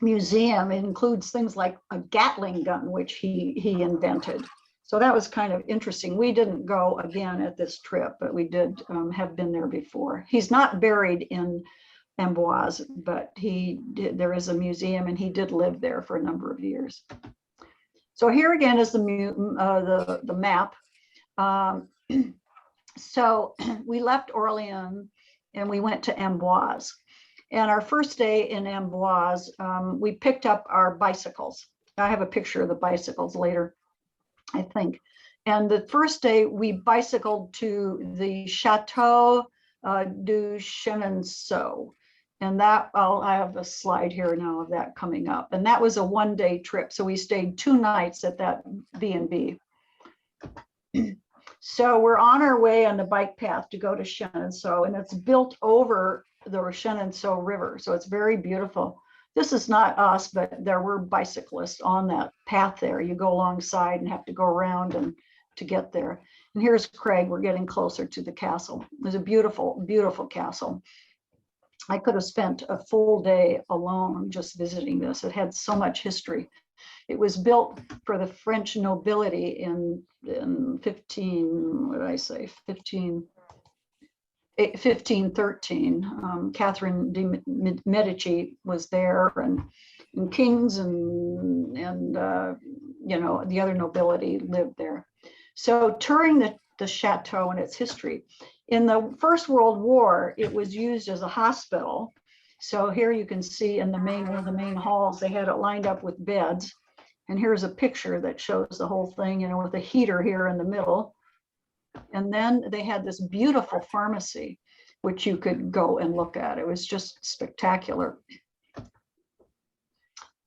museum. It includes things like a Gatling gun, which he invented. So that was kind of interesting. We didn't go again at this trip, but we did have been there before. He's not buried in Amboise, but there is a museum, and he did live there for a number of years. So here again is the map. So we left Orléans and we went to Amboise. And our first day in Amboise, we picked up our bicycles. I have a picture of the bicycles later, I think. And the first day we bicycled to the Chateau du Chenonceau. And that, I have a slide here now of that coming up. And that was a one-day trip. So we stayed 2 nights at that B&B. So we're on our way on the bike path to go to Chenonceau, and it's built over the Chenonceau River. So it's very beautiful. This is not us, but there were bicyclists on that path there. You go alongside and have to go around and to get there. And here's Craig. We're getting closer to the castle. It was a beautiful, beautiful castle. I could have spent a full day alone just visiting this. It had so much history. It was built for the French nobility in 1513. Catherine de Medici was there, and kings and the other nobility lived there. So touring the chateau and its history. In the First World War, it was used as a hospital. So here you can see in one of the main halls, they had it lined up with beds. And here's a picture that shows the whole thing, with a heater here in the middle. And then they had this beautiful pharmacy, which you could go and look at. It was just spectacular.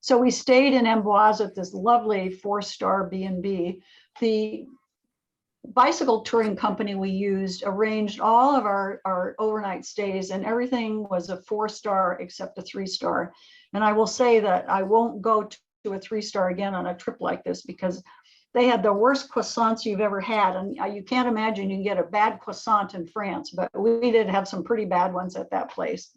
So we stayed in Amboise at this lovely 4-star B&B. The bicycle touring company we used arranged all of our overnight stays, and everything was a 4-star except a 3-star. And I will say that I won't go to a 3-star again on a trip like this, because they had the worst croissants you've ever had. And you can't imagine you can get a bad croissant in France, but we did have some pretty bad ones at that place.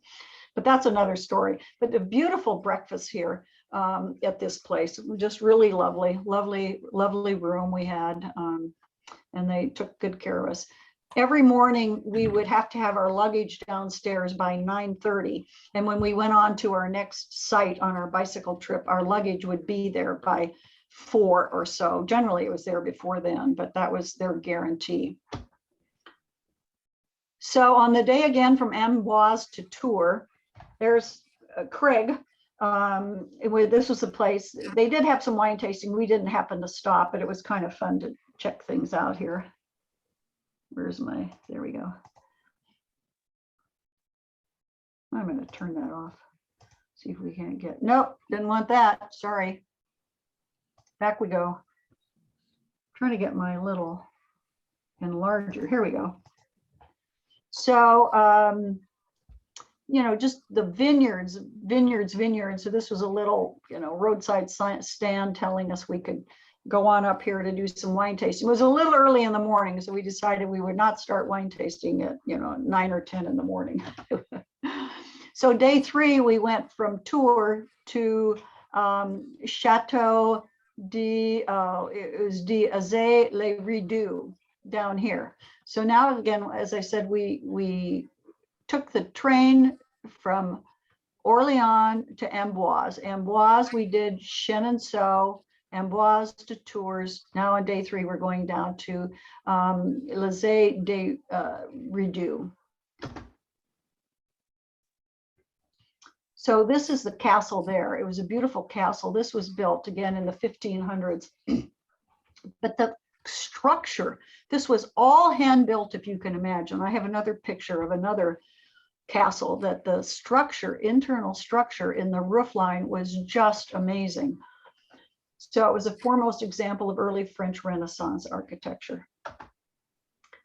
But that's another story. But the beautiful breakfast here at this place, just really lovely, lovely, lovely room we had. And they took good care of us. Every morning we would have to have our luggage downstairs by 9:30. And when we went on to our next site on our bicycle trip, our luggage would be there by 4 or so. Generally it was there before then, but that was their guarantee. So on the day again from Amboise to Tours, there's Craig. This was the place. They did have some wine tasting. We didn't happen to stop, but it was kind of fun to check things out here. Where's my, there we go. I'm going to turn that off. See if we can't get, nope, didn't want that. Sorry. Back we go. Trying to get my little enlarger. Here we go. So, you know, just the vineyards. So this was a little, you know, roadside stand telling us we could go on up here to do some wine tasting. It was a little early in the morning, so we decided we would not start wine tasting at, you know, 9 or 10 in the morning. So day 3, we went from Tours to Chateau de Azay les Rideaux down here. So now again, as I said, we took the train from Orléans to Amboise. Amboise, we did Chenonceau, Amboise to Tours. Now on day 3, we're going down to Les de Rideaux. So this is the castle there. It was a beautiful castle. This was built again in the 1500s. But the structure, this was all hand built, if you can imagine. I have another picture of another castle that the structure, internal structure in the roof line was just amazing. So it was a foremost example of early French Renaissance architecture.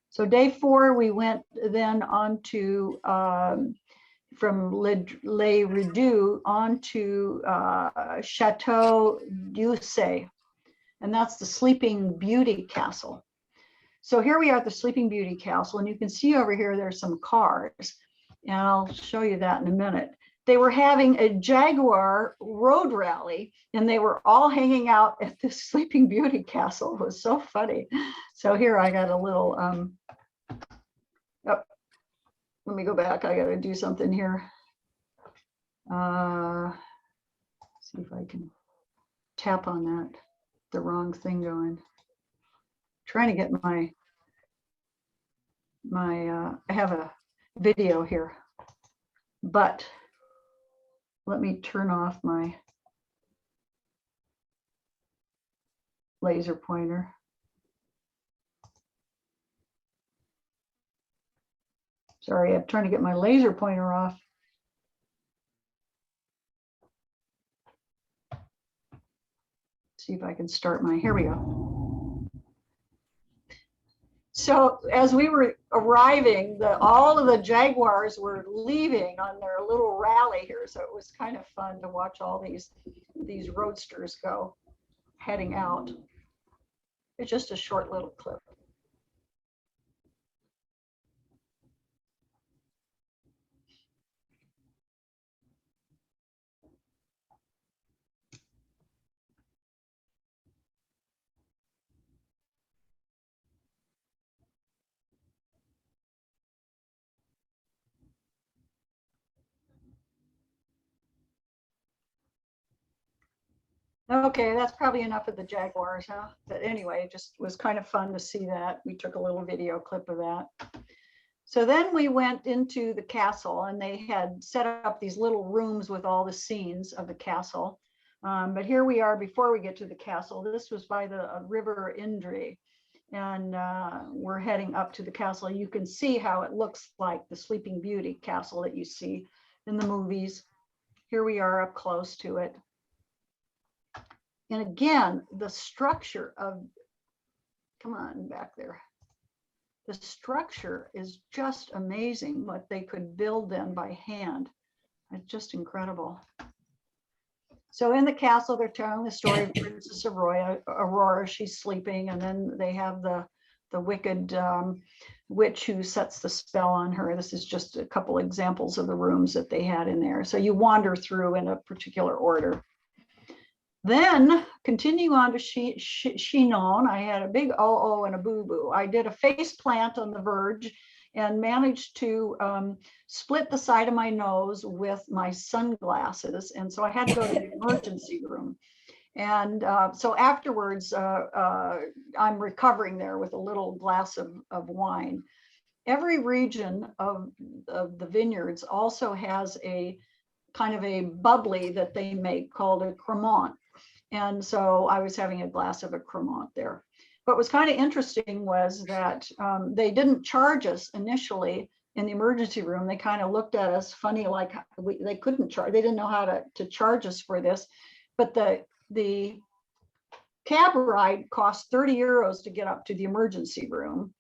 So day 4, we went then on to from Les Rideaux on to Chateau d'Ussé, and that's the Sleeping Beauty Castle. So here we are at the Sleeping Beauty Castle, and you can see over here there's some cars, and I'll show you that in a minute. They were having a Jaguar road rally, and they were all hanging out at the Sleeping Beauty Castle. It was so funny. So here I got a little, oh, let me go back. I got to do something here. See if I can tap on that. The wrong thing going. Trying to get my I have a video here, but let me turn off my laser pointer. Sorry, I'm trying to get my laser pointer off. See if I can start my, here we go. So as we were arriving, all of the Jaguars were leaving on their little rally here. So it was kind of fun to watch all these roadsters go heading out. It's just a short little clip. Okay, that's probably enough of the Jaguars, huh? But anyway, it just was kind of fun to see that. We took a little video clip of that. So then we went into the castle, and they had set up these little rooms with all the scenes of the castle. But here we are before we get to the castle. This was by the river Indre, and we're heading up to the castle. You can see how it looks like the Sleeping Beauty castle that you see in the movies. Here we are up close to it. And again, the structure of, come on back there. The structure is just amazing what they could build then by hand. It's just incredible. So in the castle, they're telling the story of Princess Aurora. She's sleeping, and then they have the wicked witch who sets the spell on her. This is just a couple examples of the rooms that they had in there. So you wander through in a particular order. Then continuing on to Chinon, I had a big oh and a boo-boo. I did a face plant on the verge and managed to split the side of my nose with my sunglasses. And so I had to go to the emergency room. And so afterwards, I'm recovering there with a little glass of wine. every region of the vineyards also has a kind of a bubbly that they make called a Cremant. And so I was having a glass of a Cremant there. What was kind of interesting was that they didn't charge us initially in the emergency room. They kind of looked at us funny, like they couldn't charge, they didn't know how to charge us for this. But the cab ride cost 30 euros to get up to the emergency room.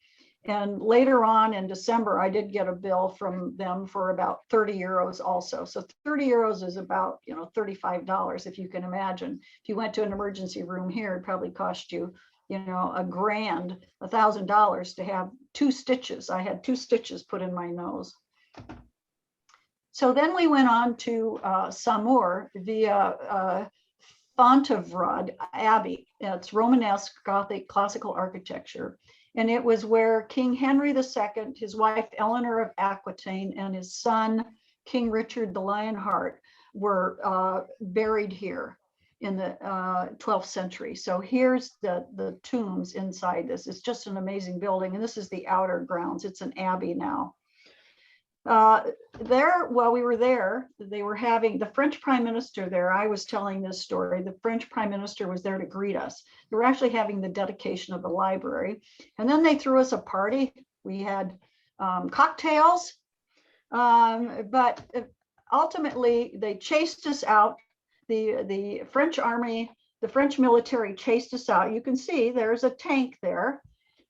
And later on in December, I did get a bill from them for about 30 euros also. So 30 euros is about, you know, $35, if you can imagine. If you went to an emergency room here, it probably cost you, you know, $1,000 to have 2 stitches. I had 2 stitches put in my nose. So then we went on to Saumur via Fontevraud Abbey. It's Romanesque Gothic classical architecture. And it was where King Henry II, his wife Eleanor of Aquitaine, and his son, King Richard the Lionheart, were buried here in the 12th century. So here's the tombs inside this. It's just an amazing building. And this is the outer grounds. It's an abbey now. While we were there, they were having the French Prime Minister there. I was telling this story. The French Prime Minister was there to greet us. They were actually having the dedication of the library. And then they threw us a party. We had cocktails, but ultimately they chased us out. The French army, the French military chased us out. You can see there's a tank there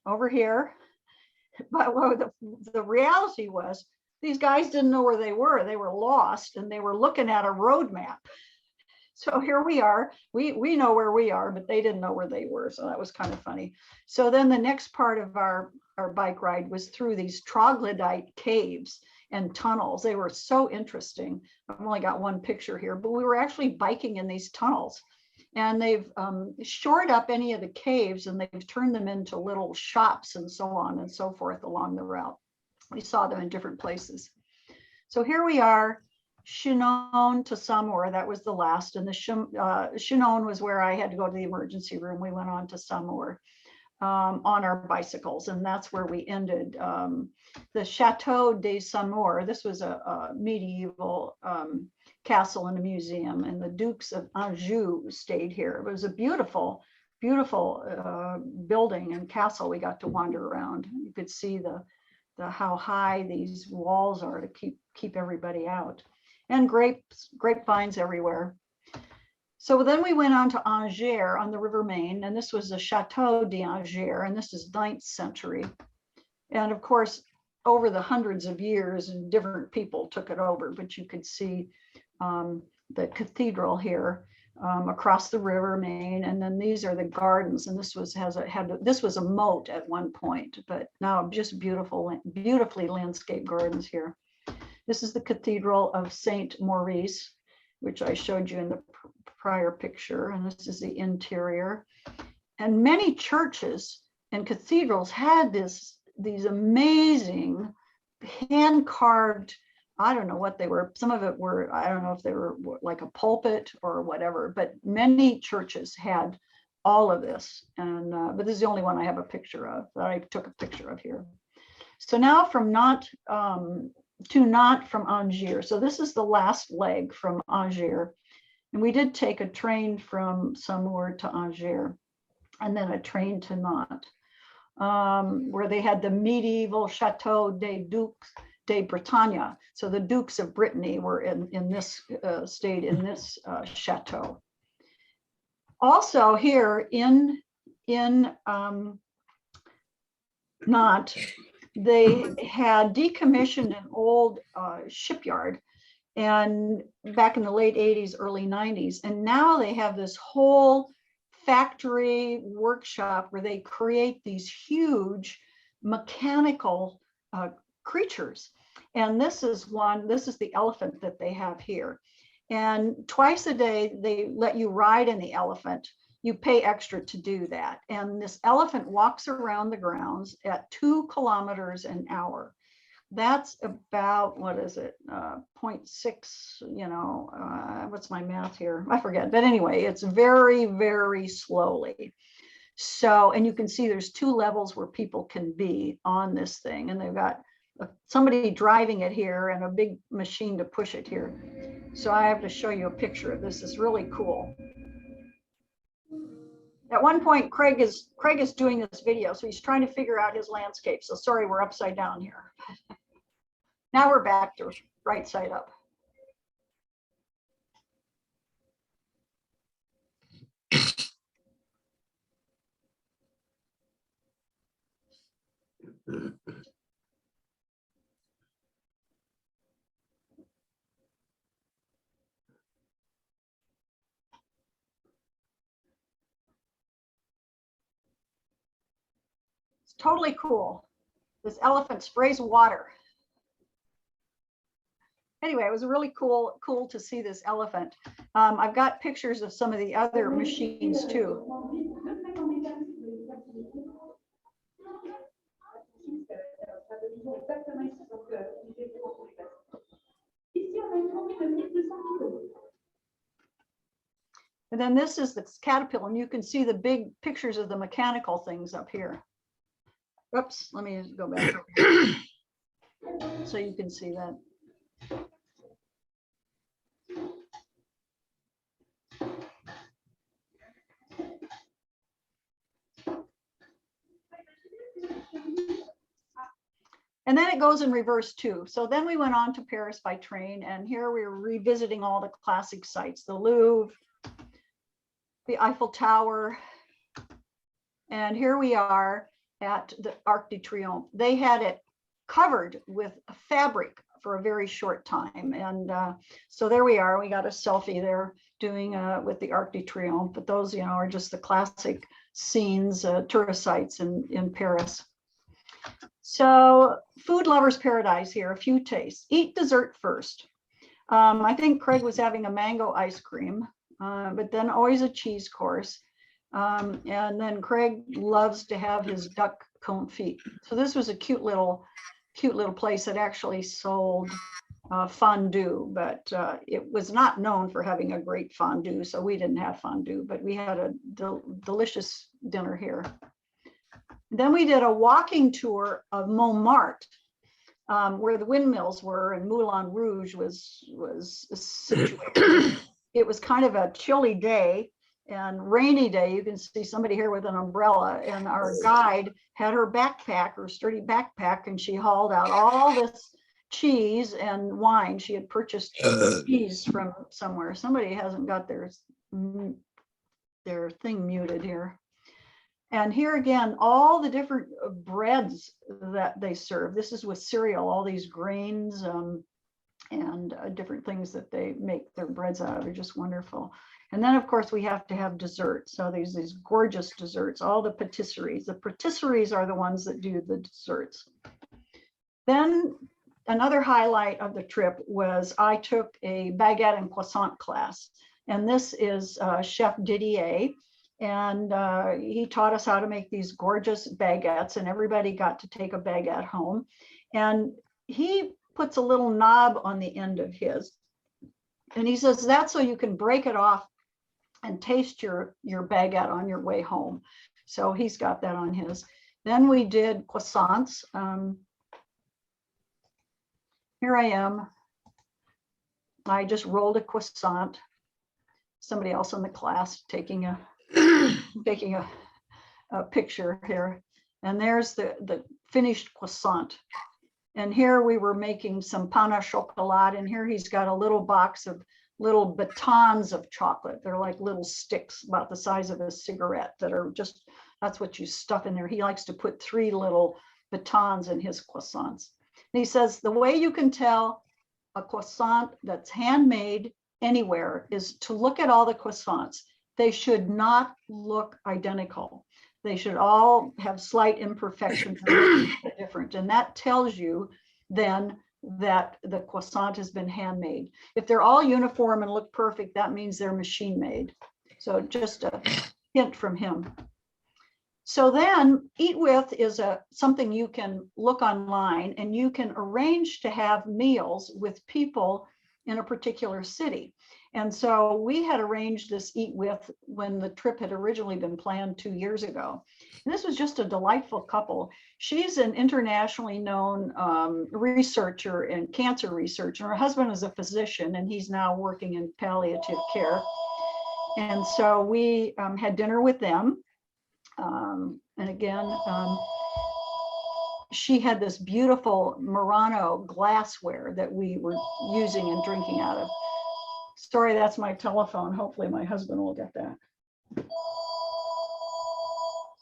over here. But what the reality was, these guys didn't know where they were. They were lost and they were looking at a road map. So here we are. We know where we are, but they didn't know where they were. So that was kind of funny. So then the next part of our bike ride was through these troglodyte caves and tunnels. They were so interesting. I've only got one picture here, but we were actually biking in these tunnels. And they've shored up any of the caves and they've turned them into little shops and so on and so forth along the route. We saw them in different places. So here we are, Chinon to Saumur. That was the last. And the Chinon was where I had to go to the emergency room. We went on to Saumur on our bicycles. And that's where we ended. The Chateau de Saumur, this was a medieval castle and a museum. And the Dukes of Anjou stayed here. It was a beautiful, beautiful building and castle. We got to wander around. You could see how high these walls are to keep everybody out, and grapevines everywhere. So then we went on to Angers on the River Main, and this was the Chateau d'Angers, and this is 9th century. And of course, over the hundreds of years, different people took it over, but you could see the cathedral here across the River Main, and then these are the gardens, and this was a moat at one point, but now just beautifully landscaped gardens here. This is the Cathedral of Saint Maurice, which I showed you in the prior picture, and this is the interior. And many churches and cathedrals had these amazing hand-carved, I don't know what they were. Some of it were, I don't know if they were like a pulpit or whatever, but many churches had all of this. And but this is the only one I have a picture of, that I took a picture of here. So now from Nantes to Nantes from Angers. So this is the last leg from Angers. And we did take a train from Saumur to Angers, and then a train to Nantes, where they had the medieval Chateau des Ducs de Bretagne. So the Dukes of Brittany were stayed in this chateau. Also here in Nantes, they had decommissioned an old shipyard, and back in the late 80s, early 90s, and now they have this whole factory workshop where they create these huge mechanical creatures. And this is the elephant that they have here. And twice a day, they let you ride in the elephant. You pay extra to do that. And this elephant walks around the grounds at 2 kilometers an hour. That's about, what is it, 0.6, what's my math here? I forget. But anyway, it's very, very slowly. So, and you can see there's 2 levels where people can be on this thing. And they've got somebody driving it here and a big machine to push it here. So I have to show you a picture of this. It's really cool. At one point, Craig is doing this video, so he's trying to figure out his landscape. So sorry, we're upside down here. Now we're back to right side up. It's totally cool. This elephant sprays water. Anyway, it was really cool to see this elephant. I've got pictures of some of the other machines too. And then this is the caterpillar, and you can see the big pictures of the mechanical things up here. Oops, let me go back over here so you can see that. And then it goes in reverse too. So then we went on to Paris by train, and here we were revisiting all the classic sites, the Louvre, the Eiffel Tower, and here we are at the Arc de Triomphe. They had it covered with fabric for a very short time. And so there we are, we got a selfie there doing with the Arc de Triomphe, but those, you know, are just the classic scenes, tourist sites in Paris. So food lovers paradise here, a few tastes. Eat dessert first. I think Craig was having a mango ice cream, but then always a cheese course. And then Craig loves to have his duck confit. So this was a cute little place that actually sold fondue, but it was not known for having a great fondue. So we didn't have fondue, but we had a delicious dinner here. Then we did a walking tour of Montmartre, where the windmills were and Moulin Rouge was situated. It was kind of a chilly day and rainy day. You can see somebody here with an umbrella, and our guide had her backpack, her sturdy backpack, and she hauled out all this cheese and wine. She had purchased cheese from somewhere. Somebody hasn't got their thing muted here. And here again, all the different breads that they serve. This is with cereal, all these grains and different things that they make their breads out of are just wonderful. And then, of course, we have to have dessert. So there's these gorgeous desserts, all the patisseries. The patisseries are the ones that do the desserts. Then another highlight of the trip was I took a baguette and croissant class. And this is Chef Didier. And he taught us how to make these gorgeous baguettes, and everybody got to take a baguette home. And he puts a little knob on the end of his. And he says, that's so you can break it off and taste your baguette on your way home. So he's got that on his. Then we did croissants. Here I am. I just rolled a croissant. Somebody else in the class taking a picture here, and there's the finished croissant. And here we were making some pain au chocolat, and here he's got a little box of little batons of chocolate. They're like little sticks about the size of a cigarette that are just, that's what you stuff in there. He likes to put 3 little batons in his croissants. And he says the way you can tell a croissant that's handmade anywhere is to look at all the croissants. They should not look identical. They should all have slight imperfections and look different. And that tells you then that the croissant has been handmade. If they're all uniform and look perfect, that means they're machine made. So just a hint from him. So then Eat With is something you can look online, and you can arrange to have meals with people in a particular city. And so we had arranged this eat with when the trip had originally been planned 2 years ago. And this was just a delightful couple. She's an internationally known researcher in cancer research, and her husband is a physician, and he's now working in palliative care. And so we had dinner with them. And again, she had this beautiful Murano glassware that we were using and drinking out of. Sorry, that's my telephone. Hopefully my husband will get that.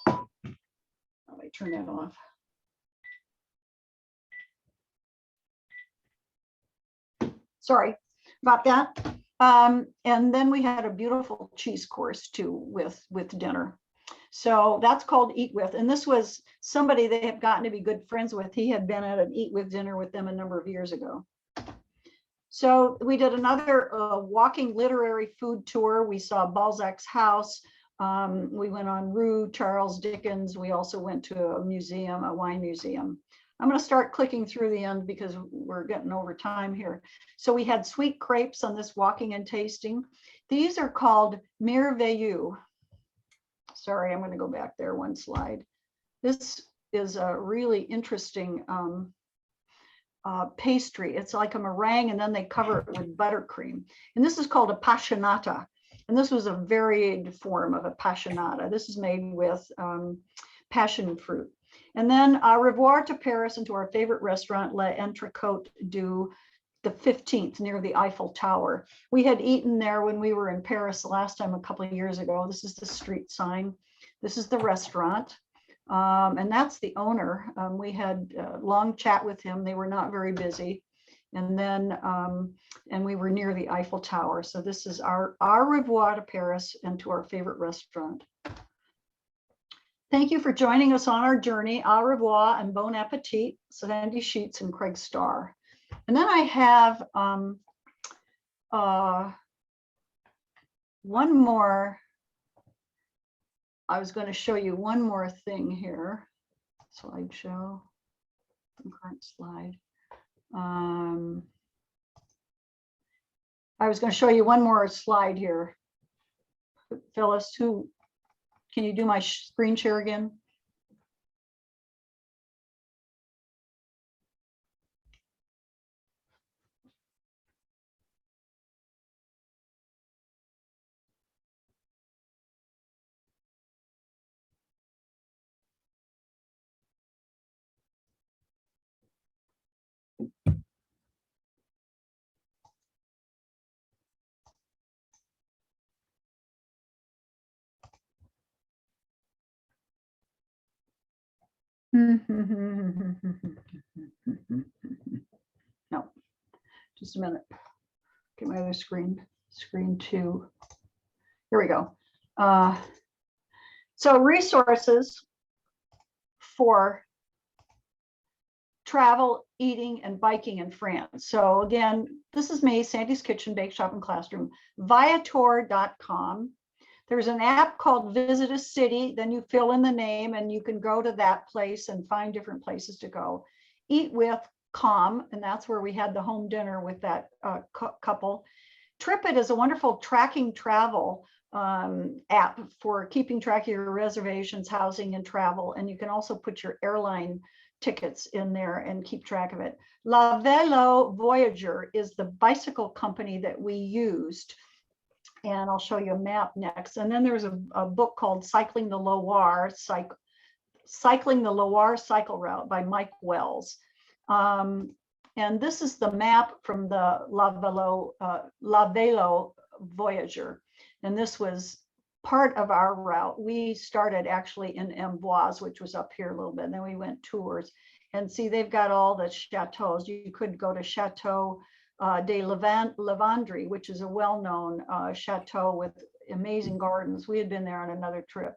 Let me turn that off. Sorry about that. And then we had a beautiful cheese course too with dinner. So that's called Eat With. And this was somebody they have gotten to be good friends with. He had been at an Eat With dinner with them a number of years ago. So we did another walking literary food tour. We saw Balzac's house. We went on Rue Charles Dickens. We also went to a museum, a wine museum. I'm going to start clicking through the end because we're getting over time here. So we had sweet crepes on this walking and tasting. These are called merveilleux. Sorry, I'm going to go back there one slide. This is a really interesting pastry. It's like a meringue, and then they cover it with buttercream. And this is called a passionata. And this was a varied form of a passionata. This is made with passion fruit. And then au revoir to Paris and to our favorite restaurant, La Entrecôte du the 15th near the Eiffel Tower. We had eaten there when we were in Paris the last time a couple of years ago. This is the street sign. This is the restaurant. And that's the owner. We had a long chat with him. They were not very busy. And then, and we were near the Eiffel Tower. So this is our au revoir to Paris and to our favorite restaurant. Thank you for joining us on our journey. Au revoir and bon appetit, Sandy Scheetz and Craig Starr. And then I have one more. I was going to show you one more thing here. Slideshow, current slide. I was going to show you one more slide here. Phyllis, can you do my screen share again? No, just a minute. Get my other screen 2. Here we go. So resources for travel, eating, and biking in France. So again, this is me, Sandy's Kitchen, Bake Shop, and Classroom, viator.com. There's an app called Visit a City. Then you fill in the name and you can go to that place and find different places to go. Eat with Com, and that's where we had the home dinner with that couple. TripIt is a wonderful tracking travel app for keeping track of your reservations, housing, and travel. And you can also put your airline tickets in there and keep track of it. La Vélo Voyager is the bicycle company that we used. And I'll show you a map next. And then there's a book called Cycling the Loire, Cycling the Loire Cycle Route by Mike Wells. And this is the map from the La Vélo Voyager. And this was part of our route. We started actually in Amboise, which was up here a little bit. And then we went tours. And see, they've got all the chateaus. You could go to Chateau de Lavandrie, which is a well-known chateau with amazing gardens. We had been there on another trip.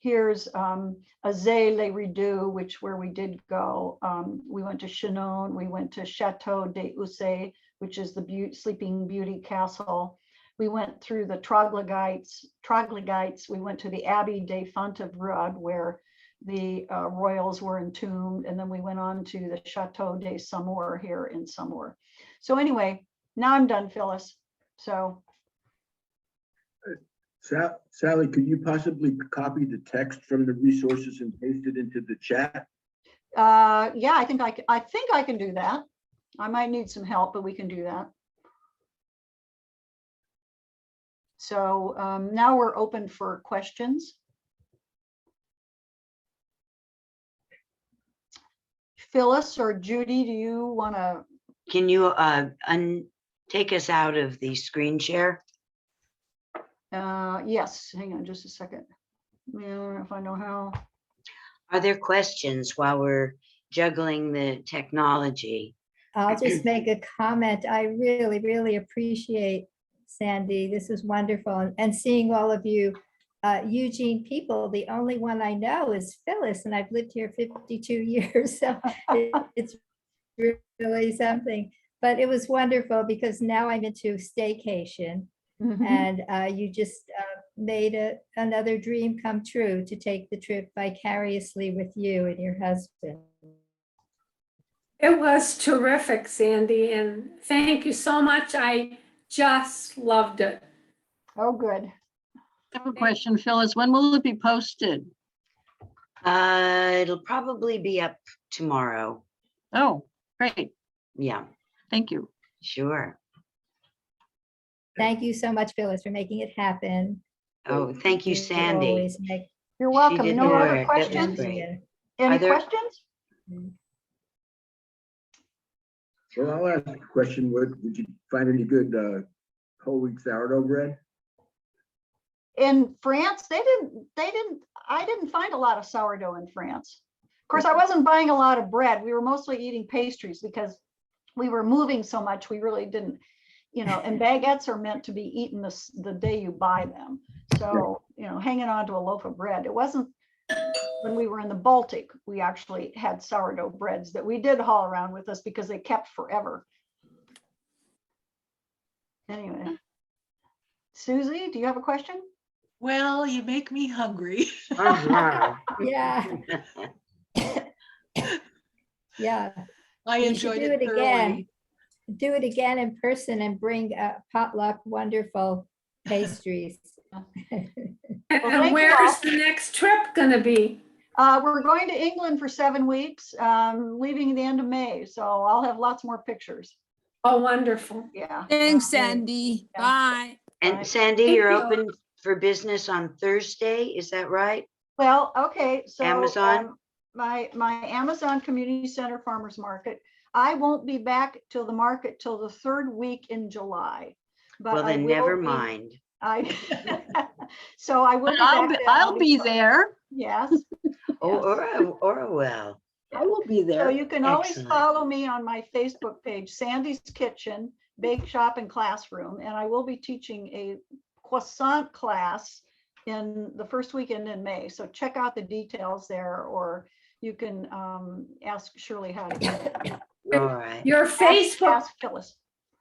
Here's Azay Les Rideaux, where we did go. We went to Chinon. We went to Chateau des Ussé, which is the Sleeping Beauty Castle. We went through the Troglodytes. We went to the Abbey des Fontevraud, where the royals were entombed. And then we went on to the Chateau des Saumur here in Saumur. So anyway, now I'm done, Phyllis. So, Sally, could you possibly copy the text from the resources and paste it into the chat? yeah, I think I can do that. I might need some help, but we can do that. So now we're open for questions. Phyllis or Judy, do you want to? Can you take us out of the screen share? Yes, hang on just a second. Yeah, if I know how. Are there questions while we're juggling the technology? I'll just make a comment. I really, really appreciate Sandy. This is wonderful. And seeing all of you Eugene people, the only one I know is Phyllis, and I've lived here 52 years. So it's really something. But it was wonderful because now I'm into staycation. And you just made another dream come true to take the trip vicariously with you and your husband. It was terrific, Sandy, and thank you so much. I just loved it. Oh, good. I have a question, Phyllis. When will it be posted? It'll probably be up tomorrow. Oh, great. Yeah, Thank you. sure. Thank you so much, Phyllis, for making it happen. Oh, thank you, You Sandy. always make You're She welcome. did No the other work. That was questions? great. Any Are there- questions? Well, I'll ask a question. Would you find any good whole wheat sourdough bread? In France, I didn't find a lot of sourdough in France. Of course, I wasn't buying a lot of bread. We were mostly eating pastries because we were moving so much. We really didn't, and baguettes are meant to be eaten the day you buy them. So, hanging on to a loaf of bread. It wasn't when we were in the Baltic, we actually had sourdough breads that we did haul around with us because they kept forever. Anyway, Susie, do you have a question? Well, you make me hungry. Uh-huh. Yeah, yeah. I You should enjoyed do it it again. thoroughly. Do it again in person and bring potluck wonderful pastries. thank And you where's all. the next trip gonna be? We're going to England for 7 weeks, leaving at the end of May. So I'll have lots more pictures. Oh, wonderful. Yeah. Thanks, Sandy. Yeah. Bye. And Sandy, Thank you're you. open for business on Thursday, is that right? Well, okay. So Amazon? my Amazon Community Center Farmers Market. I won't be back till the market till the 3rd week in July. But Well, I then will never be- mind. So I will But be back then. I'll be there. Yes. Or well, I will be So there. you can always Excellent. follow me on my Facebook page, Sandy's Kitchen, Bake Shop and Classroom, and I will be teaching a croissant class in the first weekend in May. So check out the details there, or you can ask Shirley how to get it. all right. Your Facebook, Ask Phyllis.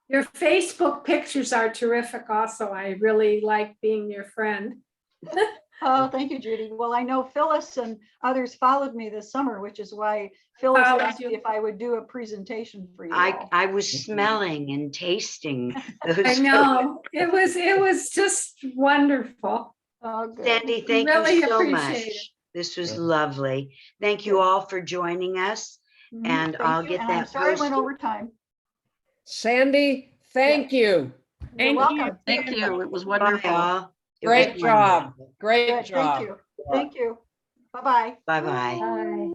your Facebook pictures are terrific also. I really like being your friend. Oh, thank you, Judy. Well, I know Phyllis and others followed me this summer, which is why Phyllis Followed asked me you. if I would do a presentation for you all. I was smelling and tasting those. I know, it was just wonderful. Oh, good. Sandy, thank Really you so appreciate it. much. This was lovely. Thank you all for joining us. Mhm, and thank I'll you, get and I'm that sorry I went posted. over time. Sandy, thank you. You're Thank you. welcome. Thank you. It was Bye, wonderful. all. It was Great job. wonderful. Great Good, job. thank you. Thank you. Bye-bye. Bye-bye. Bye.